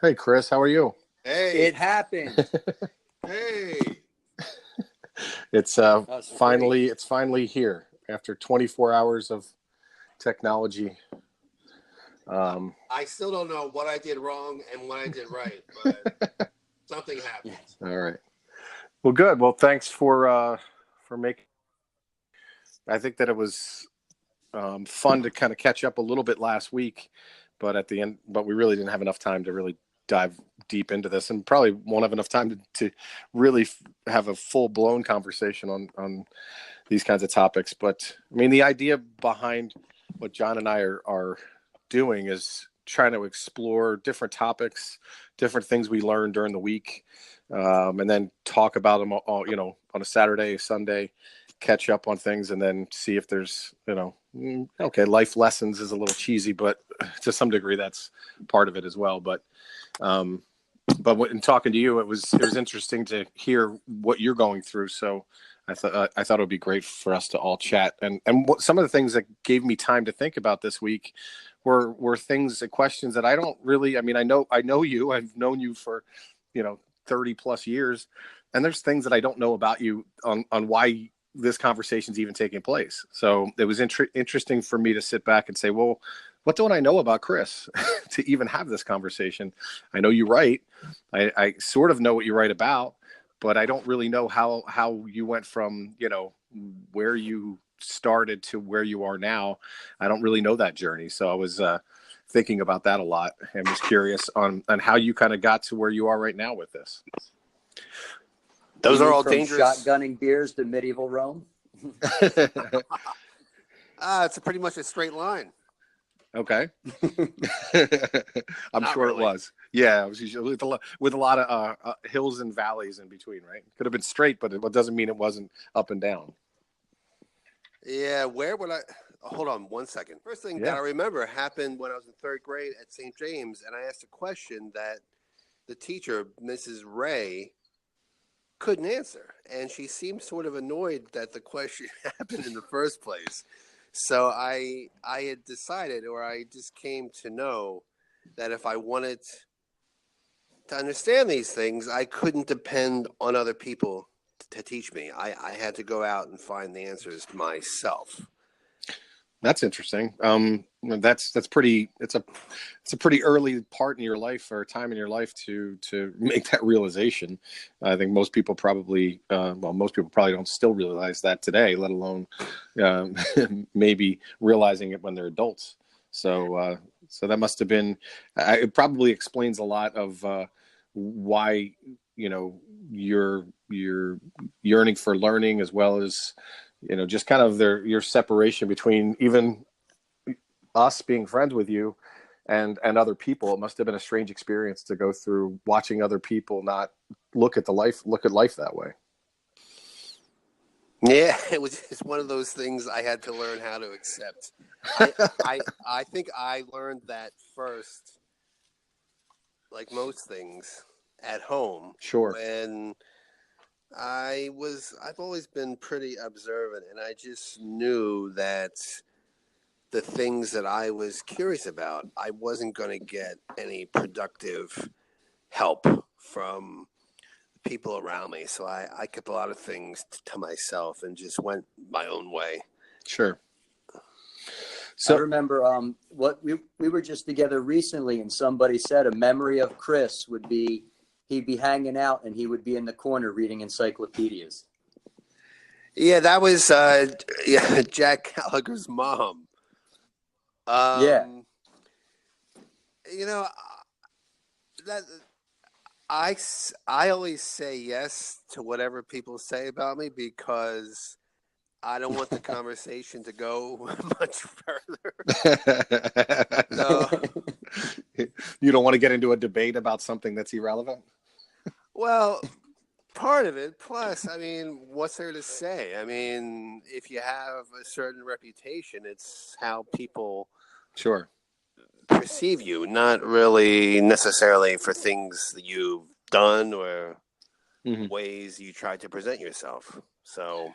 Hey, Chris, how are you? It Hey, happened. hey. It's That's great. finally here after 24 hours of technology. Um, I still don't know what I did wrong and what I did right, but something Yeah. happened. all right. Well, good. Well, thanks for making. I think that it was fun to kind of catch up a little bit last week, but at the end, but we really didn't have enough time to really dive deep into this, and probably won't have enough time to really have a full blown conversation on these kinds of topics. But I mean, the idea behind what John and I are doing is trying to explore different topics, different things we learned during the week, and then talk about them all, on a Saturday, Sunday, catch up on things, and then see if there's, okay, life lessons is a little cheesy, but to some degree that's part of it as well. Um, but in talking to you, it was interesting to hear what you're going through. So I thought it would be great for us to all chat. And some of the things that gave me time to think about this week were things, questions that I don't really. I mean, I know you. I've known you for 30 plus years, and there's things that I don't know about you on why this conversation's even taking place. So it was interesting for me to sit back and say, well, what don't I know about Chris to even have this conversation? I know you write. I sort of know what you write about, but I don't really know how you went from, where you started to where you are now. I don't really know that journey. So I was thinking about that a lot and was curious on how you kind of got to where you are right now with this. You Those are mean all from dangerous. shotgunning beers to medieval Rome? It's pretty much a straight line. Okay. I'm Not sure it really. was. Yeah, it was usually with a lot of hills and valleys in between, right? Could have been straight, but it doesn't mean it wasn't up and down. Yeah, where would I? Oh, hold on one second. First thing that Yeah. I remember happened when I was in third grade at St. James, and I asked a question that the teacher, Mrs. Ray, couldn't answer. And she seemed sort of annoyed that the question happened in the first place. So I had decided, or I just came to know, that if I wanted to understand these things, I couldn't depend on other people to teach me. I had to go out and find the answers myself. That's interesting. That's pretty. It's a pretty early part in your life or time in your life to make that realization. I think most people probably don't still realize that today, let alone um, maybe realizing it when they're adults. So that must have been. It probably explains a lot of why you're yearning for learning, as well as just kind of your separation between even us being friends with you and other people. It must have been a strange experience to go through, watching other people not look at life that way. Yeah, it was just one of those things I had to learn how to accept. I I think I learned that first, like most things, at home Sure. when I've always been pretty observant, and I just knew that the things that I was curious about, I wasn't going to get any productive help from people around me. So I kept a lot of things to myself and just went my own way. Sure. I So remember what we were just together recently, and somebody said a memory of Chris would be he'd be hanging out and he would be in the corner reading encyclopedias. Yeah, that was yeah, Jack Gallagher's mom. Yeah. Um, you know, that I always say yes to whatever people say about me because I don't want the conversation to go much further. So, you don't want to get into a debate about something that's irrelevant. well, part of it. Plus, I mean, what's there to say? I mean, if you have a certain reputation, it's how people Sure. perceive you, not really necessarily for things that you've done or Hmm. ways you try to present yourself. So,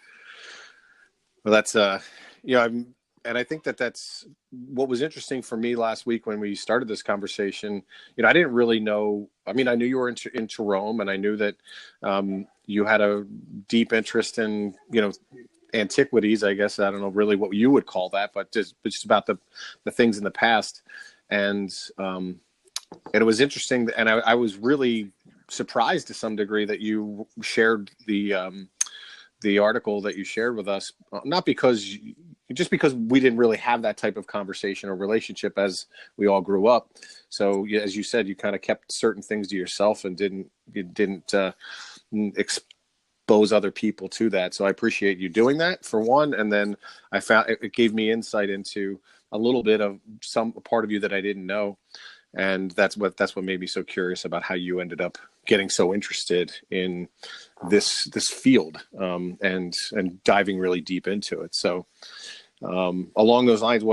Well, that's yeah. I think that that's what was interesting for me last week when we started this conversation. I didn't really know. I mean, I knew you were into Rome, and I knew that you had a deep interest in, antiquities. I guess I don't know really what you would call that, but just about the things in the past. And it was interesting, and I was really surprised to some degree that you shared the article that you shared with us, not because just because we didn't really have that type of conversation or relationship as we all grew up. So as you said, you kind of kept certain things to yourself and didn't expose other people to that. So I appreciate you doing that, for one. And then I found it gave me insight into a little bit of some part of you that I didn't know. And that's what made me so curious about how you ended up getting so interested in this field, and diving really deep into it. So along those lines,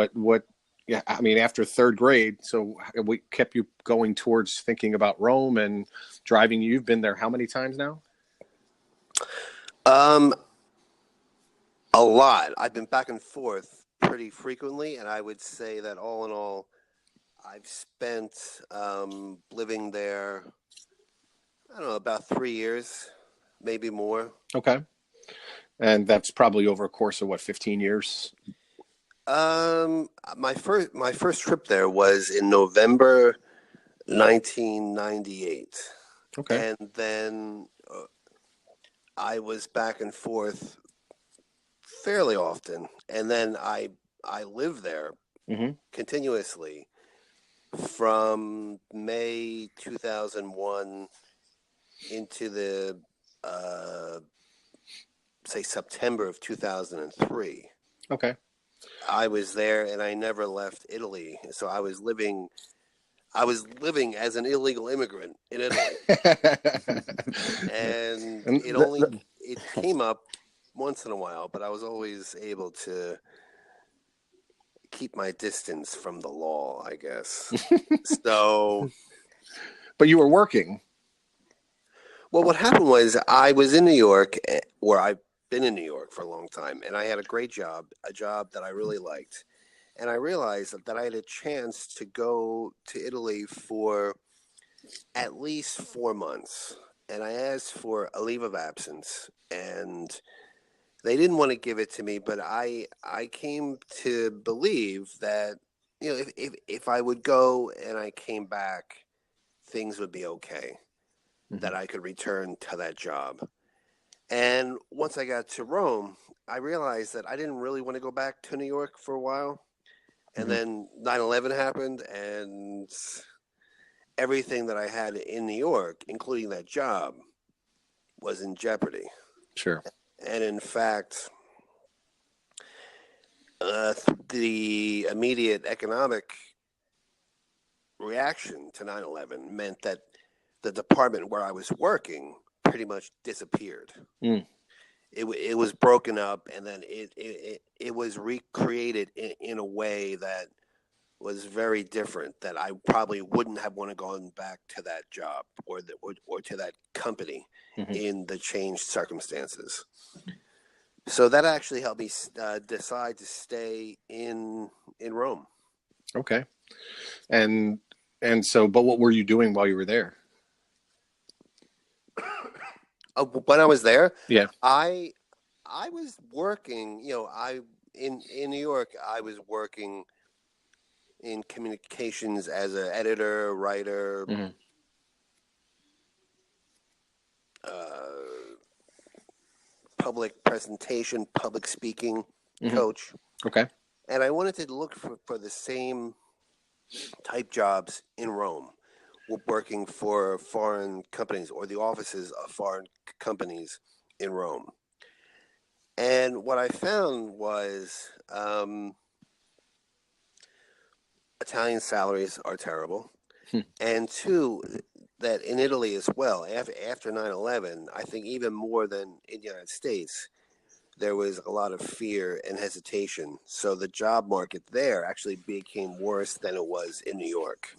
yeah, I mean, after third grade, so we kept you going towards thinking about Rome and driving. You've been there how many times now? A lot. I've been back and forth pretty frequently, and I would say that all in all, I've spent living there, I don't know, about 3 years, maybe more. Okay. And that's probably over a course of 15 years? My first trip there was in November 1998. Okay. And then I was back and forth fairly often. And then I lived there continuously from May 2001 into the say September of 2003. Okay. I was there and I never left Italy. So I was living as an illegal immigrant in Italy. And it came up once in a while, but I was always able to keep my distance from the law, I guess. So, but you were working. Well, what happened was I was in New York, where I've been in New York for a long time, and I had a great job, a job that I really liked. And I realized that I had a chance to go to Italy for at least 4 months. And I asked for a leave of absence, and they didn't want to give it to me, but I came to believe that, if I would go and I came back, things would be okay. That I could return to that job. And once I got to Rome, I realized that I didn't really want to go back to New York for a while. And then 9/11 happened, and everything that I had in New York, including that job, was in jeopardy. Sure. And in fact, the immediate economic reaction to 9/11 meant that the department where I was working pretty much disappeared. It was broken up, and then it was recreated in a way that was very different, that I probably wouldn't have want to gone back to that job or to that company in the changed circumstances. So that actually helped me decide to stay in Rome. Okay. And so, but what were you doing while you were there? When I was there, yeah, I was working. In New York, I was working in communications as an editor, writer, public presentation, public speaking coach. Okay. And I wanted to look for the same type jobs in Rome, working for foreign companies or the offices of foreign companies in Rome. And what I found was Italian salaries are terrible. And two, that in Italy as well, after 9/11, I think even more than in the United States, there was a lot of fear and hesitation. So the job market there actually became worse than it was in New York.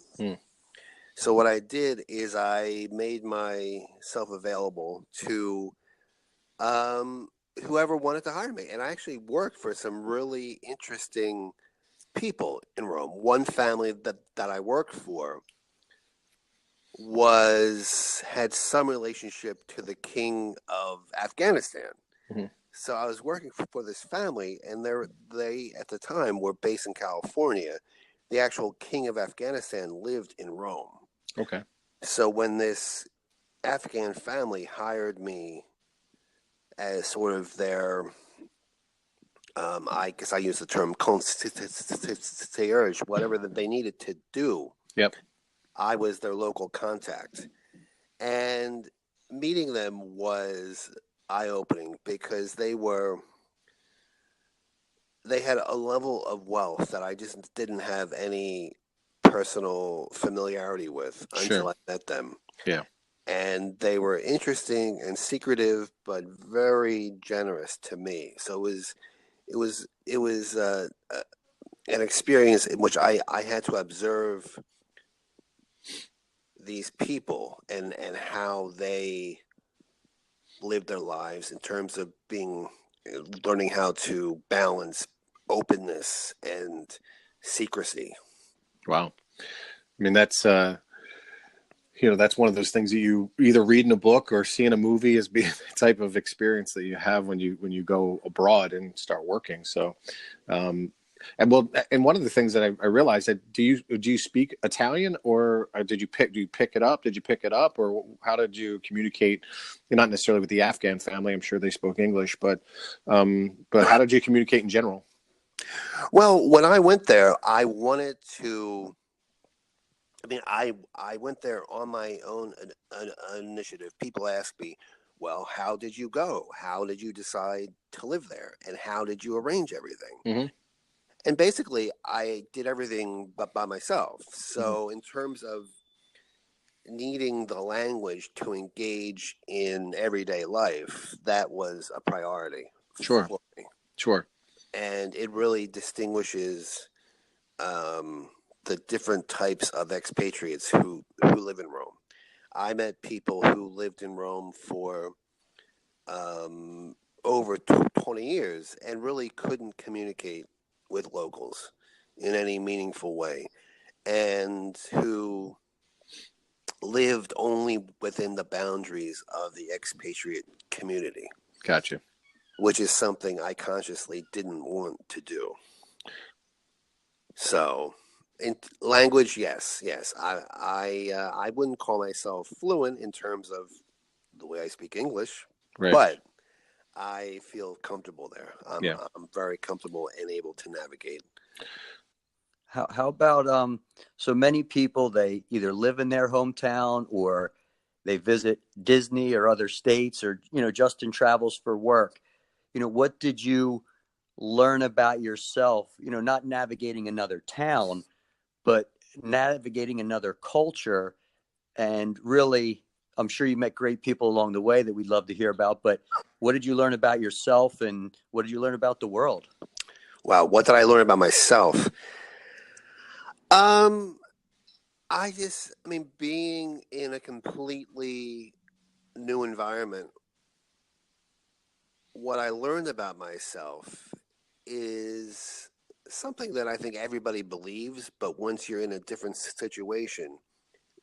So what I did is I made myself available to whoever wanted to hire me. And I actually worked for some really interesting people in Rome. One family that I worked for had some relationship to the king of Afghanistan. Mhm. So I was working for this family, and they at the time were based in California. The actual king of Afghanistan lived in Rome. Okay. So when this Afghan family hired me as sort of their, I guess I use the term concierge, whatever that they needed to do. Yep. I was their local contact. And meeting them was eye-opening because they had a level of wealth that I just didn't have any personal familiarity with until I met them. Yeah. And they were interesting and secretive, but very generous to me. So it was an experience in which I had to observe these people and how they lived their lives in terms of learning how to balance openness and secrecy. Wow. I mean, that's that's one of those things that you either read in a book or see in a movie as being the type of experience that you have when you go abroad and start working. So, and one of the things that I realized that do you speak Italian, or do you pick it up? Did you pick it up, or how did you communicate? Not necessarily with the Afghan family. I'm sure they spoke English, but how did you communicate in general? Well, when I went there, I wanted to. I mean, I went there on my own initiative. People ask me, well, how did you go? How did you decide to live there? And how did you arrange everything? Mm-hmm. And basically, I did everything but by myself. So in terms of needing the language to engage in everyday life, that was a priority Sure. for me. Sure. And it really distinguishes the different types of expatriates who live in Rome. I met people who lived in Rome for over 20 years and really couldn't communicate with locals in any meaningful way, and who lived only within the boundaries of the expatriate community. Gotcha. Which is something I consciously didn't want to do. So, in language, yes. I wouldn't call myself fluent in terms of the way I speak English, Right. but I feel comfortable there. Yeah. I'm very comfortable and able to navigate. How about so many people, they either live in their hometown or they visit Disney or other states, or Justin travels for work. What did you learn about yourself, not navigating another town, but navigating another culture? And really, I'm sure you met great people along the way that we'd love to hear about, but what did you learn about yourself, and what did you learn about the world? Wow, what did I learn about myself? Being in a completely new environment, what I learned about myself is something that I think everybody believes, but once you're in a different situation,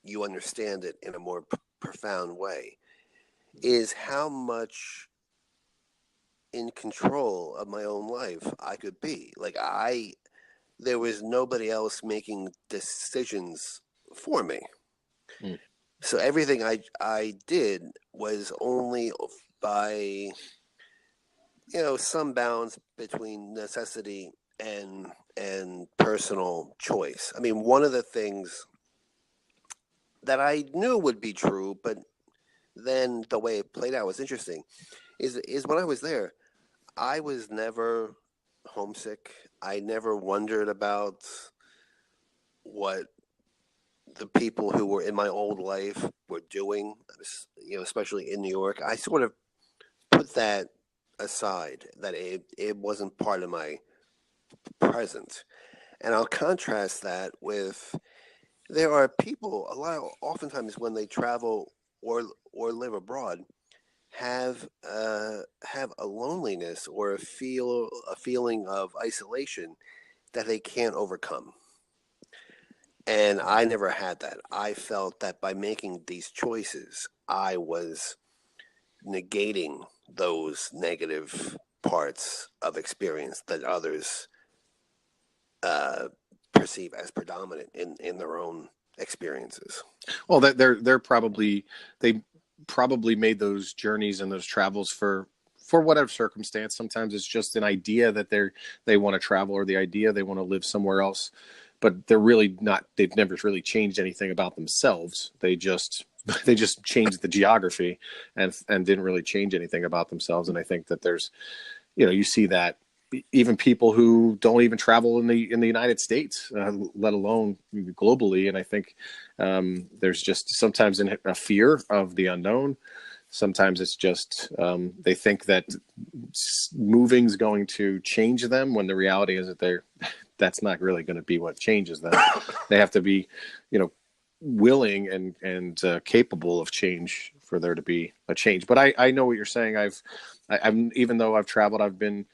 you understand it in a more profound way, is how much in control of my own life I could be. There was nobody else making decisions for me. Mm. So everything I did was only by, some balance between necessity and personal choice. I mean, one of the things that I knew would be true, but then the way it played out was interesting, is when I was there, I was never homesick. I never wondered about what the people who were in my old life were doing, especially in New York. I sort of put that aside, that it wasn't part of my present. And I'll contrast that with, there are people, oftentimes when they travel or live abroad, have a loneliness or a feeling of isolation that they can't overcome. And I never had that. I felt that by making these choices, I was negating those negative parts of experience that others perceive as predominant in their own experiences. Well, they probably made those journeys and those travels for whatever circumstance. Sometimes it's just an idea that they want to travel, or the idea they want to live somewhere else, but they're really not. They've never really changed anything about themselves. They just changed the geography and didn't really change anything about themselves. And I think that there's, you see that even people who don't even travel in the United States, let alone globally. And I think there's just sometimes a fear of the unknown. Sometimes it's just they think that moving's going to change them, when the reality is that that's not really going to be what changes them. They have to be, willing and capable of change for there to be a change. But I know what you're saying. I'm even though I've traveled, I've been,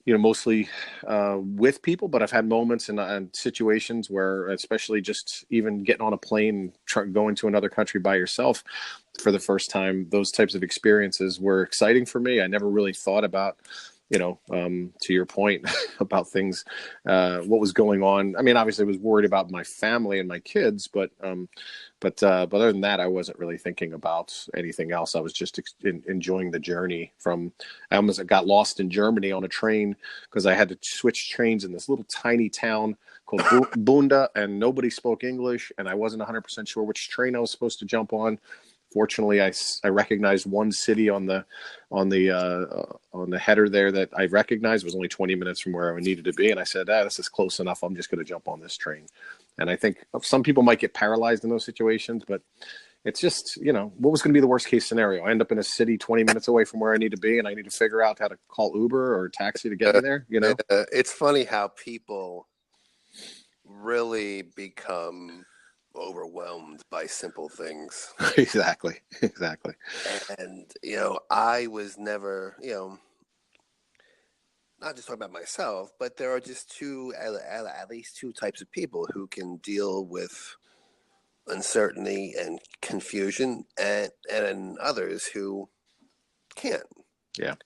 mostly with people, but I've had moments and situations where, especially just even getting on a plane, going to another country by yourself for the first time, those types of experiences were exciting for me. I never really thought about, to your point about things, what was going on. I mean, obviously I was worried about my family and my kids, but other than that, I wasn't really thinking about anything else. I was just enjoying the journey I almost got lost in Germany on a train because I had to switch trains in this little tiny town called Bunda, and nobody spoke English, and I wasn't 100% sure which train I was supposed to jump on. Fortunately, I recognized one city on the header there that I recognized. It was only 20 minutes from where I needed to be, and I said, this is close enough. I'm just going to jump on this train. And I think some people might get paralyzed in those situations, but it's just, what was going to be the worst case scenario? I end up in a city 20 minutes away from where I need to be, and I need to figure out how to call Uber or taxi to get me there. It's funny how people really become overwhelmed by simple things. Exactly. And I was never, not just talking about myself, but there are just at least two types of people who can deal with uncertainty and confusion, and others who can't. Yeah.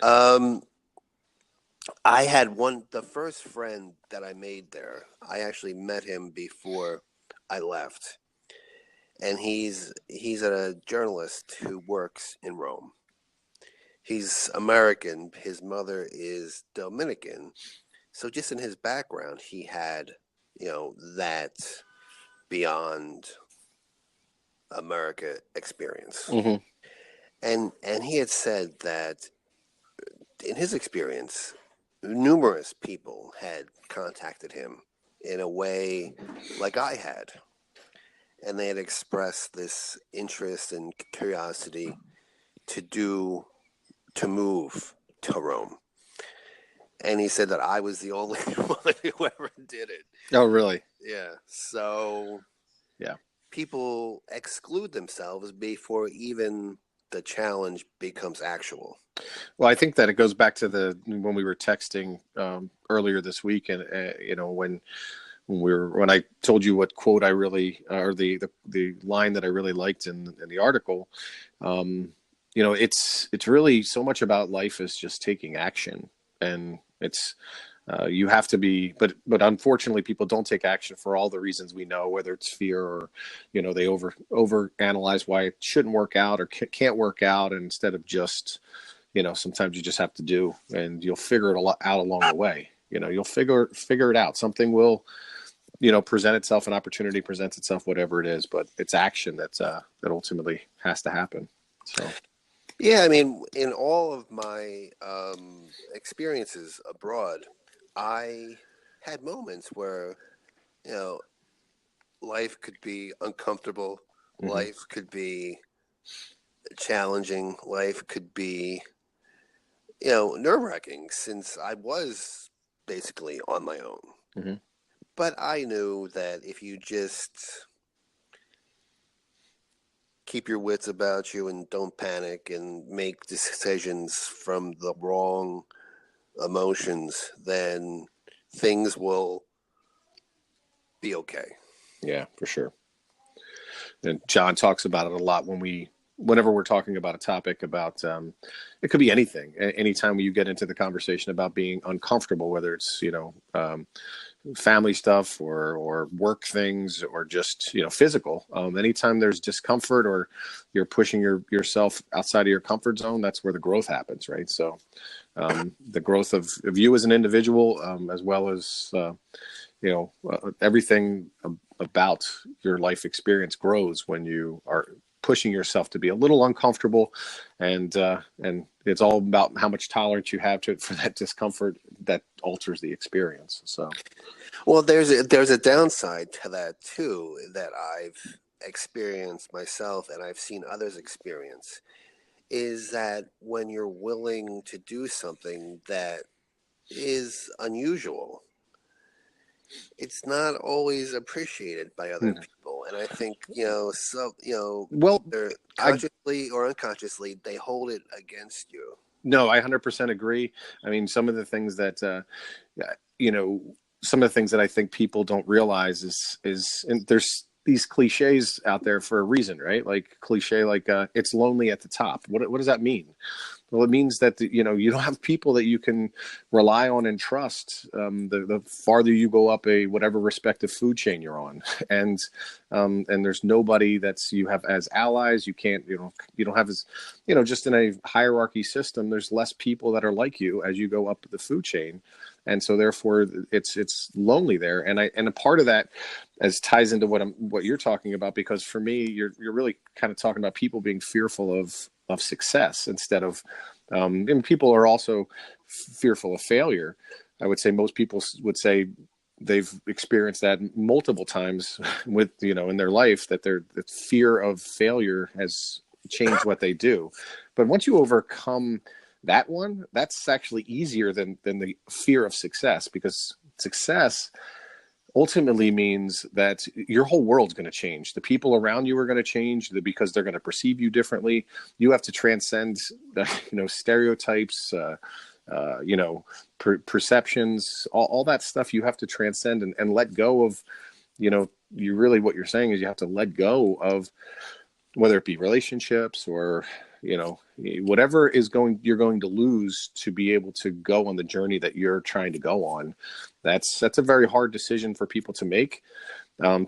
I had the first friend that I made there. I actually met him before I left, and he's a journalist who works in Rome. He's American. His mother is Dominican. So just in his background, he had, that beyond America experience. Mm-hmm. And he had said that in his experience, numerous people had contacted him in a way like I had. And they had expressed this interest and curiosity to move to Rome. And he said that I was the only one who ever did it. Oh, really? Yeah. So yeah, people exclude themselves before even the challenge becomes actual. Well, I think that it goes back to when we were texting earlier this week, and when I told you what quote I really, or the line that I really liked in the article, it's really so much about life is just taking action, and it's you have to be, but unfortunately people don't take action for all the reasons we know, whether it's fear or, they over analyze why it shouldn't work out or can't work out. And instead of just, sometimes you just have to do, and you'll figure it out along the way. You'll figure it out. Something will, present itself, an opportunity presents itself, whatever it is, but it's action that ultimately has to happen. So. Yeah, I mean, in all of my experiences abroad, I had moments where, life could be uncomfortable, mm-hmm. Life could be challenging, life could be, nerve-wracking, since I was basically on my own. Mm-hmm. But I knew that if you just keep your wits about you and don't panic and make decisions from the wrong emotions, then things will be okay. Yeah, for sure. And John talks about it a lot whenever we're talking about a topic about, it could be anything. Anytime you get into the conversation about being uncomfortable, whether it's, family stuff or work things or just, physical, anytime there's discomfort or you're pushing yourself outside of your comfort zone, that's where the growth happens. Right. So, the growth of you as an individual, as well as, everything about your life experience grows when you are pushing yourself to be a little uncomfortable, and it's all about how much tolerance you have for that discomfort that alters the experience. So, well, there's a downside to that too that I've experienced myself and I've seen others experience, is that when you're willing to do something that is unusual, it's not always appreciated by other people. And I think, well, either consciously or unconsciously, they hold it against you. No, I 100% agree. I mean, some of the things that, some of the things that I think people don't realize is and there's these cliches out there for a reason, right? Like cliche, like, it's lonely at the top. What does that mean? Well, it means that, you don't have people that you can rely on and trust. The farther you go up whatever respective food chain you're on, and there's nobody you have as allies. You can't, you don't have as, just in a hierarchy system, there's less people that are like you as you go up the food chain. And so therefore it's lonely there. And a part of that as ties into what you're talking about, because for me, you're really kind of talking about people being fearful of success instead of, and people are also fearful of failure. I would say most people would say they've experienced that multiple times with, in their life, that the fear of failure has changed what they do. But once you overcome that one, that's actually easier than the fear of success, because success ultimately means that your whole world's going to change. The people around you are going to change because they're going to perceive you differently. You have to transcend, stereotypes, perceptions, all that stuff. You have to transcend and let go of, what you're saying is you have to let go of, whether it be relationships or, whatever you're going to lose to be able to go on the journey that you're trying to go on. That's a very hard decision for people to make.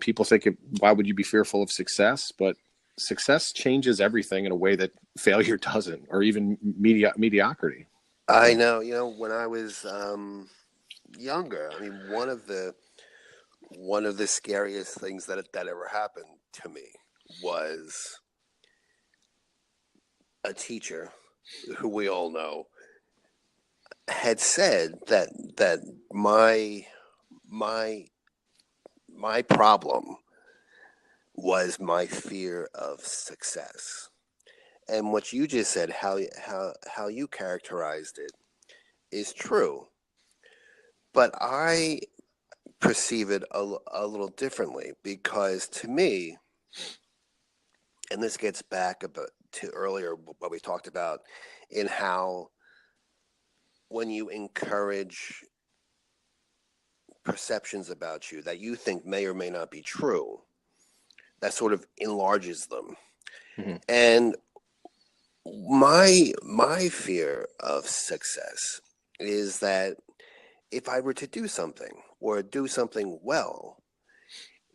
People think, why would you be fearful of success? But success changes everything in a way that failure doesn't, or even mediocrity. I know, when I was younger, I mean, one of the scariest things that ever happened to me was a teacher who we all know had said that my problem was my fear of success. And what you just said, how you characterized it, is true. But I perceive it a little differently, because to me, and this gets back to earlier what we talked about, in how when you encourage perceptions about you that you think may or may not be true, that sort of enlarges them. Mm-hmm. And my fear of success is that if I were to do something or do something well,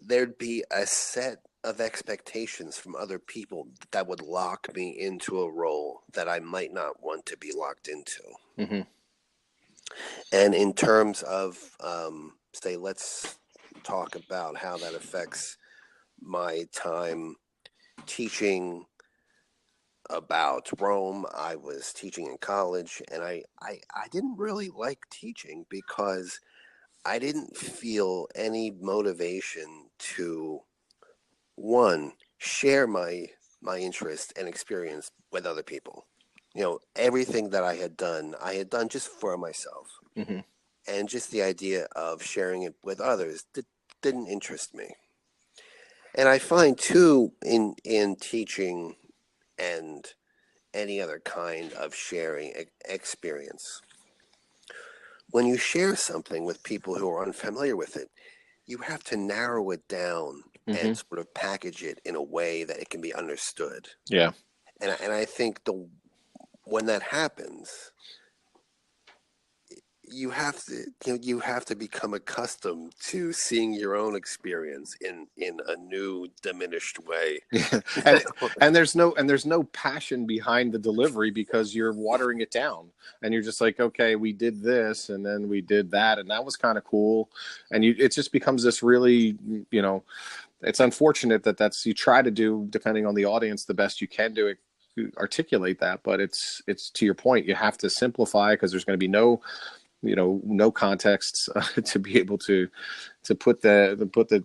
there'd be a set of expectations from other people that would lock me into a role that I might not want to be locked into. Mm-hmm. And in terms of, say, let's talk about how that affects my time teaching about Rome. I was teaching in college, and I didn't really like teaching because I didn't feel any motivation to, one, share my interest and experience with other people. Everything that I had done just for myself. Mm-hmm. And just the idea of sharing it with others didn't interest me. And I find too in teaching and any other kind of sharing experience, when you share something with people who are unfamiliar with it, you have to narrow it down and sort of package it in a way that it can be understood. Yeah. And I think when that happens, you have to become accustomed to seeing your own experience in a new, diminished way. and there's no passion behind the delivery because you're watering it down, and you're just like, okay, we did this and then we did that and that was kind of cool, and it just becomes this really, it's unfortunate that's you try to do, depending on the audience, the best you can do it, articulate that, but it's to your point, you have to simplify because there's going to be no contexts to be able to put the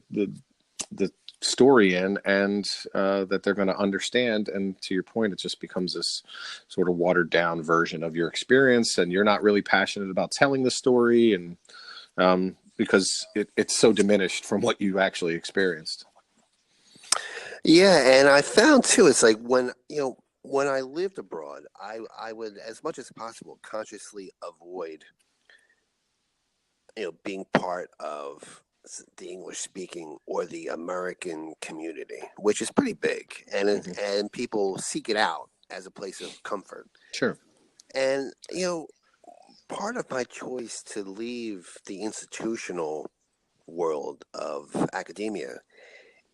story in, and that they're going to understand. And to your point, it just becomes this sort of watered down version of your experience, and you're not really passionate about telling the story, and because it's so diminished from what you actually experienced. Yeah, and I found too, it's like when I lived abroad, I would, as much as possible, consciously avoid being part of the English speaking or the American community, which is pretty big, and people seek it out as a place of comfort. Sure. And part of my choice to leave the institutional world of academia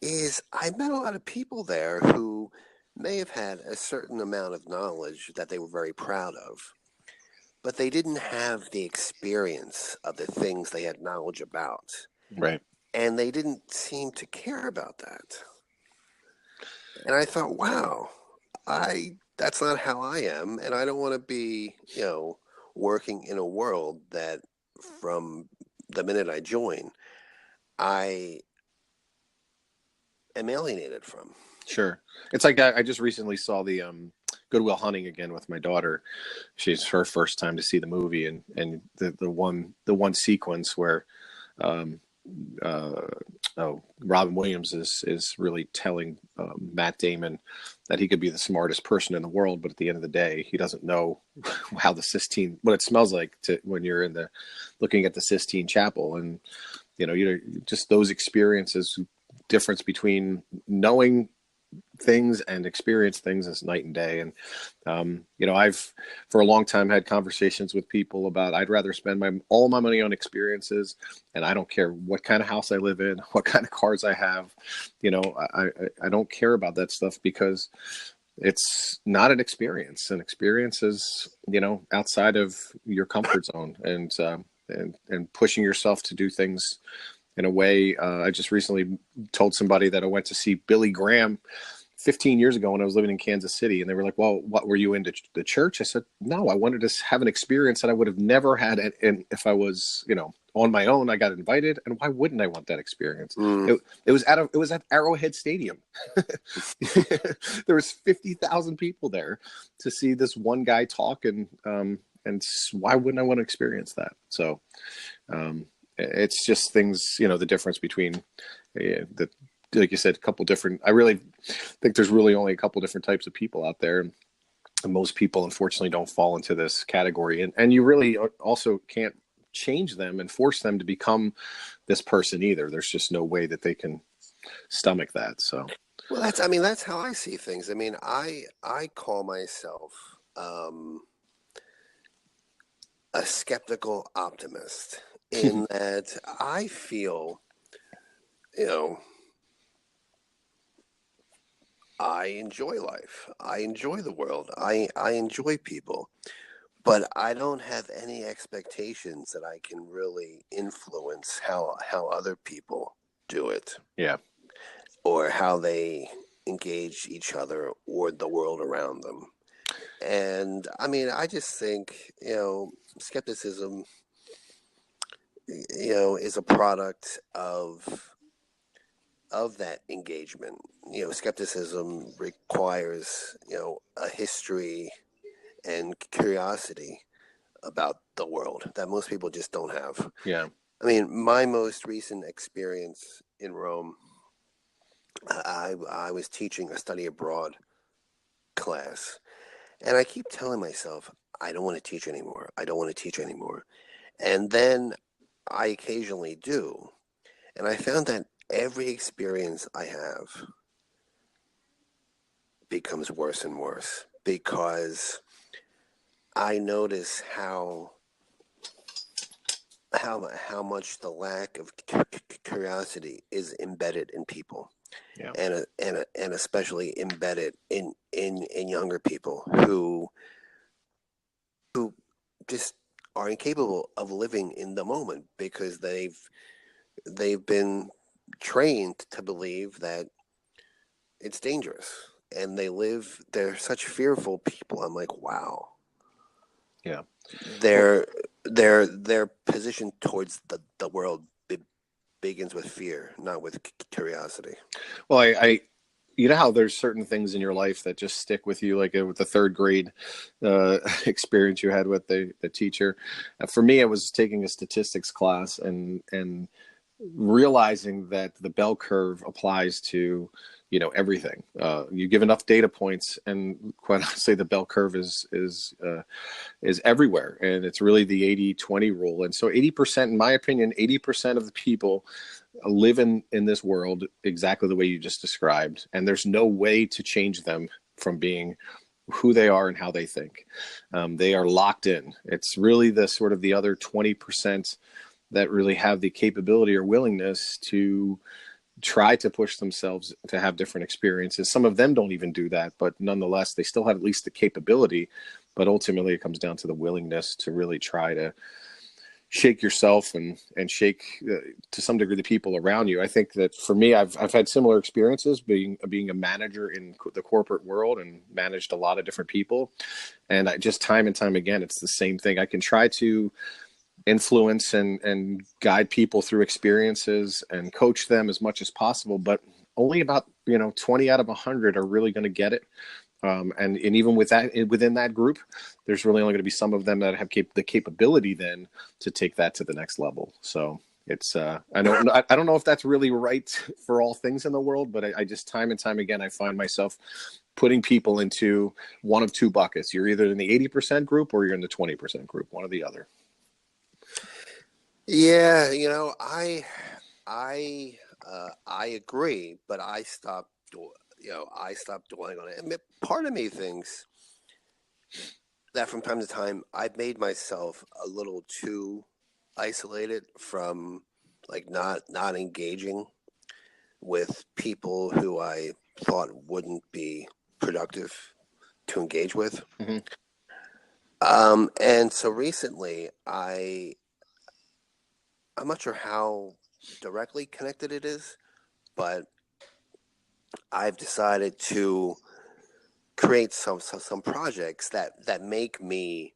is I met a lot of people there who may have had a certain amount of knowledge that they were very proud of, but they didn't have the experience of the things they had knowledge about. Right. And they didn't seem to care about that. And I thought, wow, that's not how I am. And I don't want to be, working in a world that from the minute I join, I am alienated from. Sure. It's like I just recently saw the Good Will Hunting again with my daughter. She's her first time to see the movie, and the one sequence where Robin Williams is really telling Matt Damon that he could be the smartest person in the world, but at the end of the day, he doesn't know how what it smells like when you're looking at the Sistine Chapel, and just those experiences. Difference between knowing things and experience things is night and day. And I've for a long time had conversations with people about, I'd rather spend all my money on experiences, and I don't care what kind of house I live in, what kind of cars I have. I don't care about that stuff because it's not an experience. An experience is outside of your comfort zone, and pushing yourself to do things in a way. I just recently told somebody that I went to see Billy Graham 15 years ago when I was living in Kansas City, and they were like, well, what were you into the church? I said, no, I wanted to have an experience that I would have never had. And if I was, on my own, I got invited, and why wouldn't I want that experience? It was at Arrowhead Stadium. There was 50,000 people there to see this one guy talk, and why wouldn't I want to experience that? So, it's just things, the difference between like you said, a couple different. I really think there's really only a couple different types of people out there, and most people, unfortunately, don't fall into this category. And you really also can't change them and force them to become this person either. There's just no way that they can stomach that. So, well, that's how I see things. I mean, I call myself a skeptical optimist. In that I feel, I enjoy life. I enjoy the world. I enjoy people. But I don't have any expectations that I can really influence how other people do it. Yeah. Or how they engage each other or the world around them. And I mean, I just think, skepticism is a product of that engagement. Skepticism requires, a history and curiosity about the world that most people just don't have. Yeah. I mean, my most recent experience in Rome I was teaching a study abroad class, and I keep telling myself, I don't want to teach anymore. I don't want to teach anymore. And then I occasionally do. And I found that every experience I have becomes worse and worse because I notice how much the lack of curiosity is embedded in people, Yeah. and especially embedded in younger people who just are incapable of living in the moment because they've been trained to believe that it's dangerous, and they're such fearful people. I'm like, wow. Yeah. Their their position towards the world begins with fear, not with curiosity. Well, I you know how there's certain things in your life that just stick with you, like with the third grade experience you had with the teacher. For me, I was taking a statistics class and realizing that the bell curve applies to, everything. You give enough data points, and quite honestly, the bell curve is everywhere, and it's really the 80-20 rule. And so 80%, in my opinion, 80% of the people live in this world exactly the way you just described, and there's no way to change them from being who they are and how they think. They are locked in. It's really the sort of the other 20% that really have the capability or willingness to try to push themselves to have different experiences. Some of them don't even do that, but nonetheless, they still have at least the capability. But ultimately, it comes down to the willingness to really try to shake yourself and shake to some degree the people around you. I think that for me, I've had similar experiences being a manager in the corporate world and managed a lot of different people. And I just time and time again, it's the same thing. I can try to influence and guide people through experiences and coach them as much as possible, but only about 20 out of 100 are really going to get it. And even within that group, there's really only going to be some of them that have the capability then to take that to the next level. So it's I don't know if that's really right for all things in the world, but I just time and time again I find myself putting people into one of two buckets. You're either in the 80% group or you're in the 20% group, one or the other. Yeah, I agree, but I stopped. I stopped dwelling on it. I mean, part of me thinks that from time to time I've made myself a little too isolated from like not engaging with people who I thought wouldn't be productive to engage with. Mm-hmm. And so recently I'm not sure how directly connected it is, but I've decided to create some projects that make me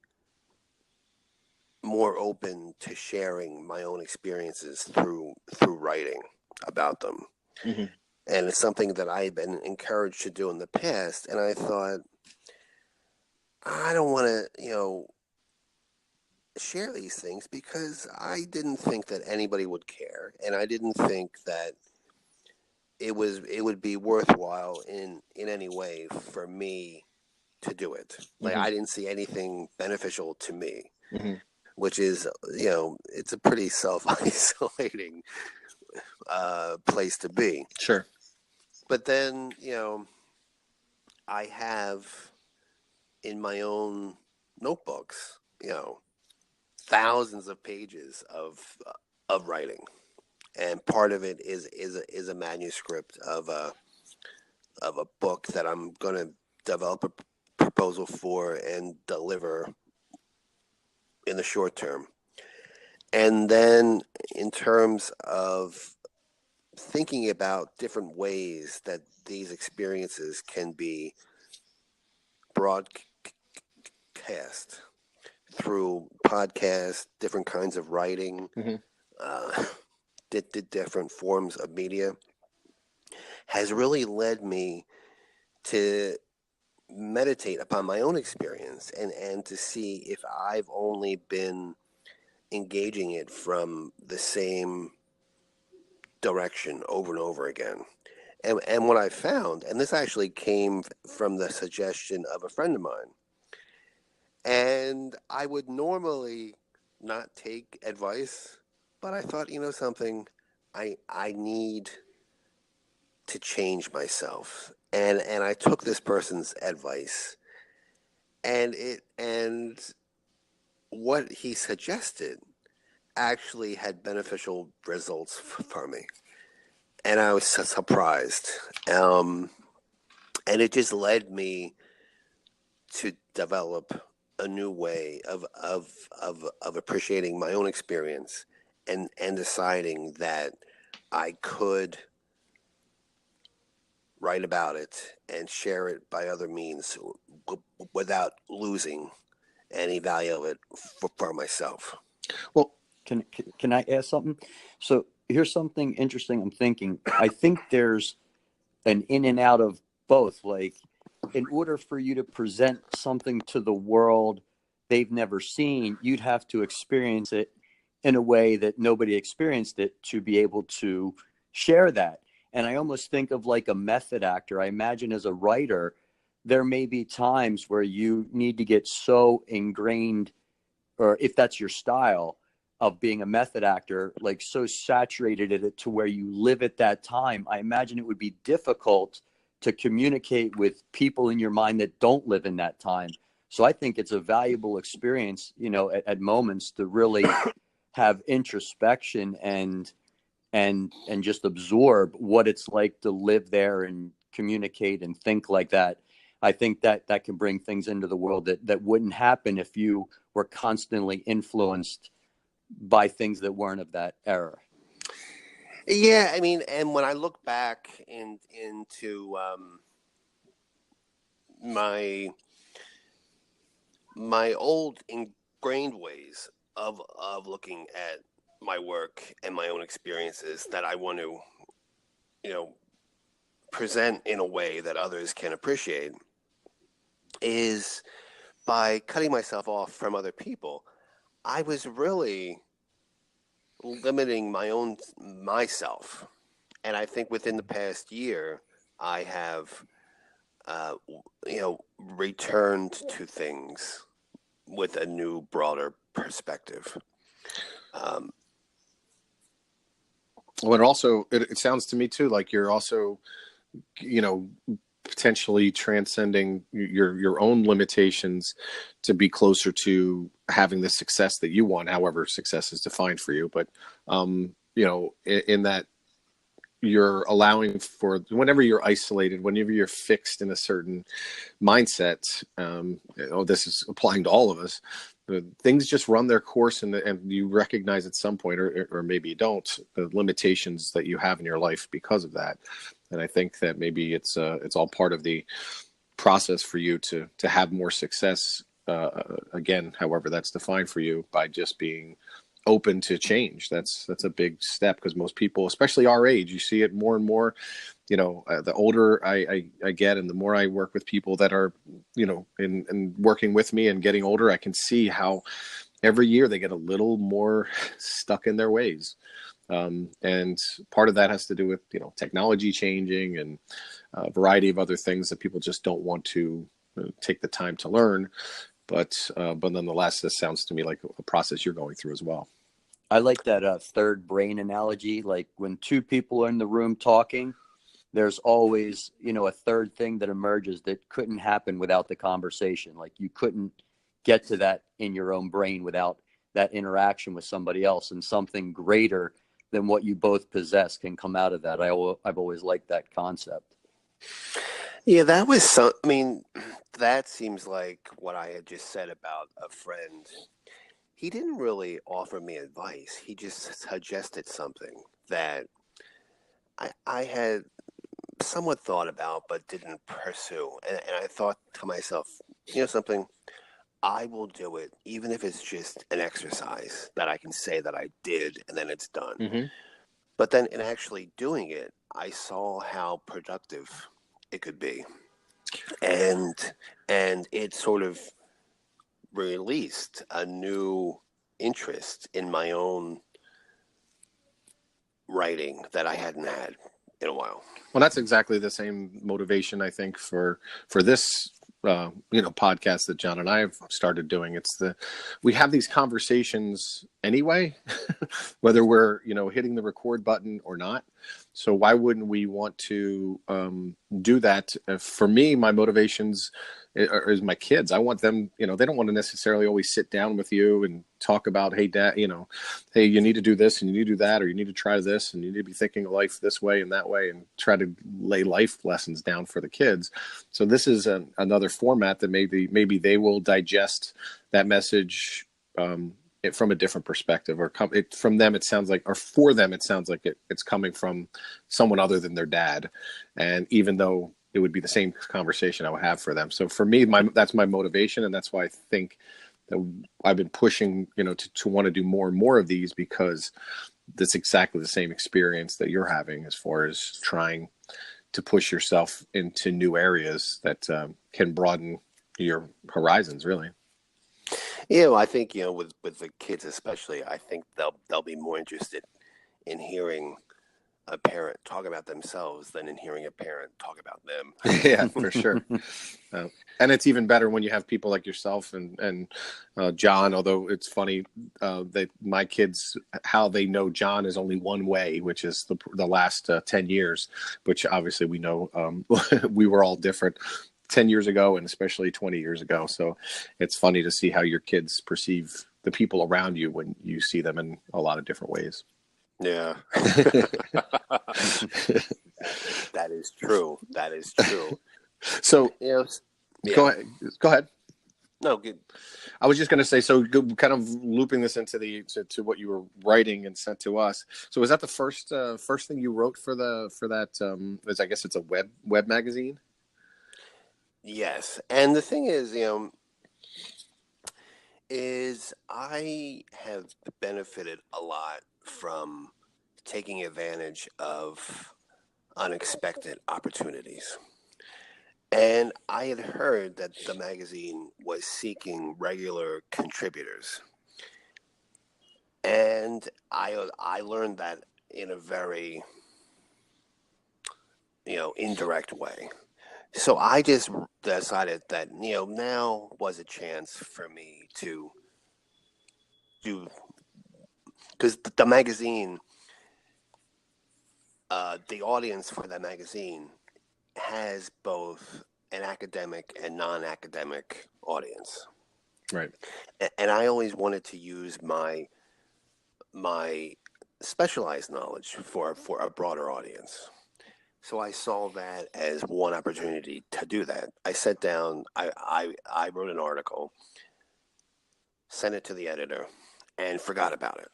more open to sharing my own experiences through writing about them. Mm-hmm. And it's something that I've been encouraged to do in the past, and I thought I don't want to, share these things because I didn't think that anybody would care, and I didn't think that it would be worthwhile in any way for me to do it. Like, Mm-hmm. I didn't see anything beneficial to me, Mm-hmm. which is, it's a pretty self-isolating place to be. Sure. But then, I have in my own notebooks, thousands of pages of writing, and part of it is a manuscript of a book that I'm going to develop a proposal for and deliver in the short term. And then in terms of thinking about different ways that these experiences can be broadcast through podcasts, different kinds of writing, Mm-hmm. different forms of media, has really led me to meditate upon my own experience and to see if I've only been engaging it from the same direction over and over again. And what I found, and this actually came from the suggestion of a friend of mine, and I would normally not take advice, but I thought, something, I need to change myself. And I took this person's advice, and what he suggested actually had beneficial results for me. And I was surprised. And it just led me to develop a new way of appreciating my own experience, and deciding that I could write about it and share it by other means without losing any value of it for myself. Well, Can I ask something? So here's something interesting I'm thinking. I think there's an in and out of both. Like, in order for you to present something to the world they've never seen, you'd have to experience it in a way that nobody experienced it to be able to share that. And I almost think of like a method actor. I imagine as a writer, there may be times where you need to get so ingrained, or if that's your style of being a method actor, like so saturated in it to where you live at that time. I imagine it would be difficult to communicate with people in your mind that don't live in that time. So I think it's a valuable experience, at moments to really have introspection and just absorb what it's like to live there and communicate and think like that. I think that can bring things into the world that wouldn't happen if you were constantly influenced by things that weren't of that era. Yeah, I mean, and when I look back into my old ingrained ways of looking at my work and my own experiences that I want to, present in a way that others can appreciate, is by cutting myself off from other people. I was really limiting myself, and I think within the past year, I have, returned to things with a new, broader perspective. well, it sounds to me too like you're also, potentially transcending your own limitations to be closer to having the success that you want, however success is defined for you. But in that you're allowing for, whenever you're isolated, whenever you're fixed in a certain mindset, this is applying to all of us, things just run their course, and you recognize at some point, or maybe you don't, the limitations that you have in your life because of that. And I think that maybe it's all part of the process for you to have more success, again, however that's defined for you, by just being open to change. That's a big step, because most people, especially our age, you see it more and more. The older I get, and the more I work with people that are, in working with me and getting older, I can see how every year they get a little more stuck in their ways. And part of that has to do with, technology changing and a variety of other things that people just don't want to take the time to learn. But nonetheless, this sounds to me like a process you're going through as well. I like that third brain analogy. Like, when two people are in the room talking, there's always, a third thing that emerges that couldn't happen without the conversation. Like, you couldn't get to that in your own brain without that interaction with somebody else, and something greater than what you both possess can come out of that. I've always liked that concept. Yeah, that seems like what I had just said about a friend. He didn't really offer me advice. He just suggested something that I had somewhat thought about but didn't pursue. And I thought to myself, something, I will do it, even if it's just an exercise that I can say that I did and then it's done. Mm-hmm. But then in actually doing it, I saw how productive it could be. And it sort of released a new interest in my own writing that I hadn't had in a while. Well, that's exactly the same motivation, I think, for this podcast that John and I have started doing. We have these conversations anyway, whether we're hitting the record button or not. So why wouldn't we want to do that? For me, my motivations is my kids. I want them, they don't want to necessarily always sit down with you and talk about, hey, Dad, hey, you need to do this and you need to do that, or you need to try this and you need to be thinking of life this way and that way, and try to lay life lessons down for the kids. So this is another format that maybe they will digest that message from a different perspective, or from them. It sounds like, or for them, it sounds like it's coming from someone other than their dad. And even though it would be the same conversation I would have for them. So for me, that's my motivation. And that's why I think that I've been pushing, to want to do more and more of these, because that's exactly the same experience that you're having as far as trying to push yourself into new areas that can broaden your horizons, really. Yeah, well, I think, with the kids especially, I think they'll be more interested in hearing a parent talk about themselves than in hearing a parent talk about them. Yeah, for sure. And it's even better when you have people like yourself and John, although it's funny that my kids, how they know John is only one way, which is the last 10 years, which obviously we know we were all different 10 years ago and especially 20 years ago. So it's funny to see how your kids perceive the people around you when you see them in a lot of different ways. Yeah. That is true. So yeah. Go ahead. No, good. I was just going to say, so kind of looping this into to what you were writing and sent to us. So was that the first thing you wrote for that? I guess it's a web magazine. Yes, and the thing is, I have benefited a lot from taking advantage of unexpected opportunities. And I had heard that the magazine was seeking regular contributors. And I learned that in a very, indirect way. So I just decided that, now was a chance for me to do, because the magazine, the audience for that magazine has both an academic and non-academic audience. Right. And I always wanted to use my specialized knowledge for a broader audience. So I saw that as one opportunity to do that. I sat down, I wrote an article, sent it to the editor, and forgot about it.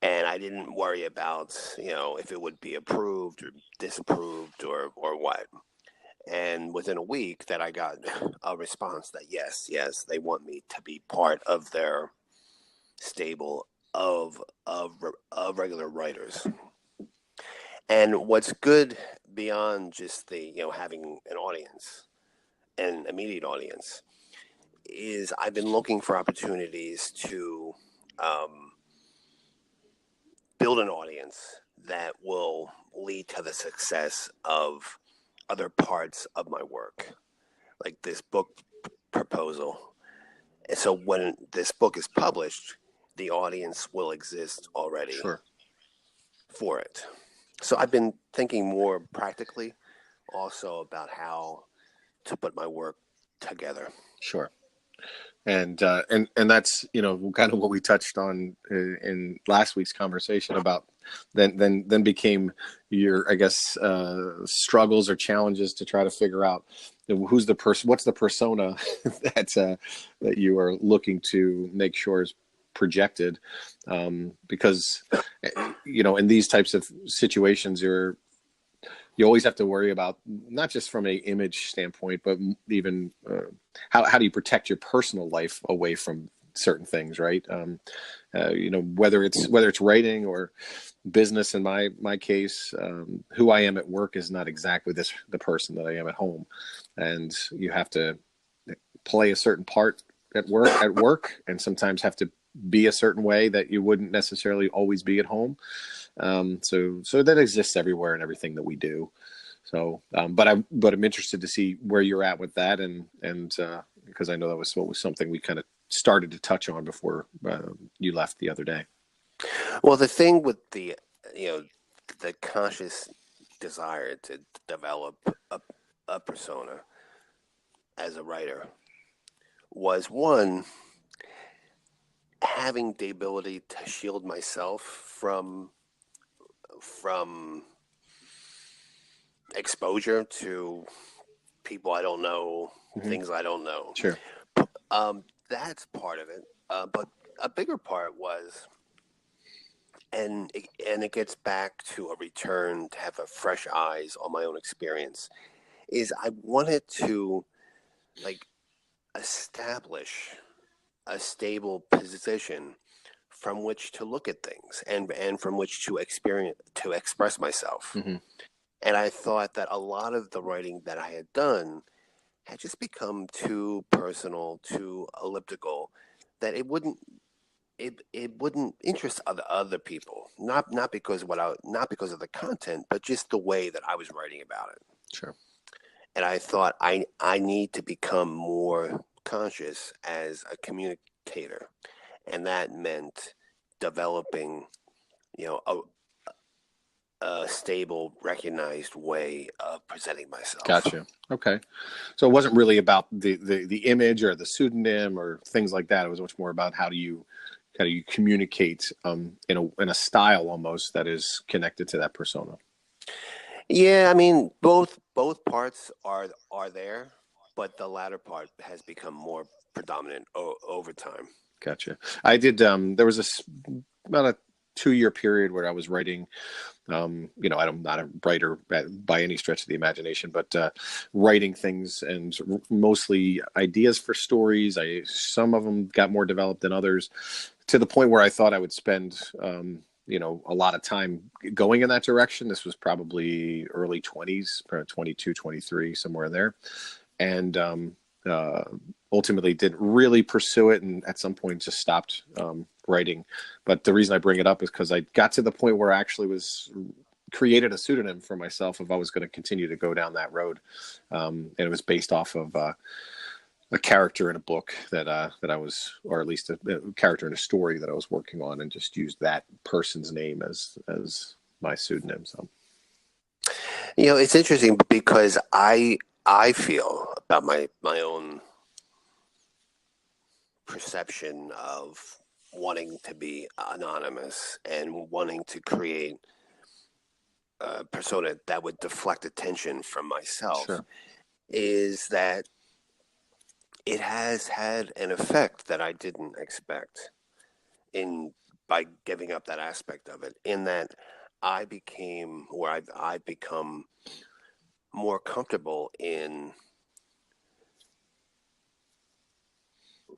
And I didn't worry about, if it would be approved or disapproved or what. And within a week that I got a response that yes, they want me to be part of their stable of regular writers. And what's good beyond just the, having an audience, an immediate audience, is I've been looking for opportunities to build an audience that will lead to the success of other parts of my work, like this book proposal. And so when this book is published, the audience will exist already for it. So I've been thinking more practically also about how to put my work together. Sure. And that's, kind of what we touched on in last week's conversation about then became your, I guess, struggles or challenges to try to figure out who's the person, what's the persona that you are looking to make sure is projected, because in these types of situations you always have to worry about, not just from an image standpoint, but even how do you protect your personal life away from certain things, right? Whether it's writing or business. In my case, who I am at work is not exactly the person that I am at home, and you have to play a certain part at work, and sometimes have to be a certain way that you wouldn't necessarily always be at home. So that exists everywhere in everything that we do. So, but I'm interested to see where you're at with that, and because I know that was something we kind of started to touch on before you left the other day. Well, the thing with the conscious desire to develop a persona as a writer was, one, having the ability to shield myself from exposure to people I don't know, things I don't know. Sure. That's part of it. But a bigger part was, and it gets back to a return to have a fresh eyes on my own experience, is I wanted to establish a stable position from which to look at things and from which to express myself. And I thought that a lot of the writing that I had done had just become too personal, too elliptical, that it wouldn't interest other people. Not because of the content, but just the way that I was writing about it. Sure. And I thought I need to become more conscious as a communicator, and that meant developing, a stable, recognized way of presenting myself. Gotcha. Okay. So it wasn't really about the image or the pseudonym or things like that. It was much more about how do you communicate in a style almost that is connected to that persona. Yeah, I mean, both parts are there, but the latter part has become more predominant over time. Gotcha. I did. There was about a 2-year period where I was writing. I'm not a writer by any stretch of the imagination, but writing things and mostly ideas for stories. Some of them got more developed than others, to the point where I thought I would spend a lot of time going in that direction. This was probably early 20s, 22, 23, somewhere in there. And ultimately didn't really pursue it, and at some point just stopped writing. But the reason I bring it up is because I got to the point where I actually created a pseudonym for myself if I was going to continue to go down that road. And it was based off of a character in a book that I was, or at least a character in a story that I was working on, and just used that person's name as my pseudonym. So, it's interesting because I feel about my own perception of wanting to be anonymous and wanting to create a persona that would deflect attention from myself. Sure. Is that it has had an effect that I didn't expect by giving up that aspect of it, in that I've become more comfortable in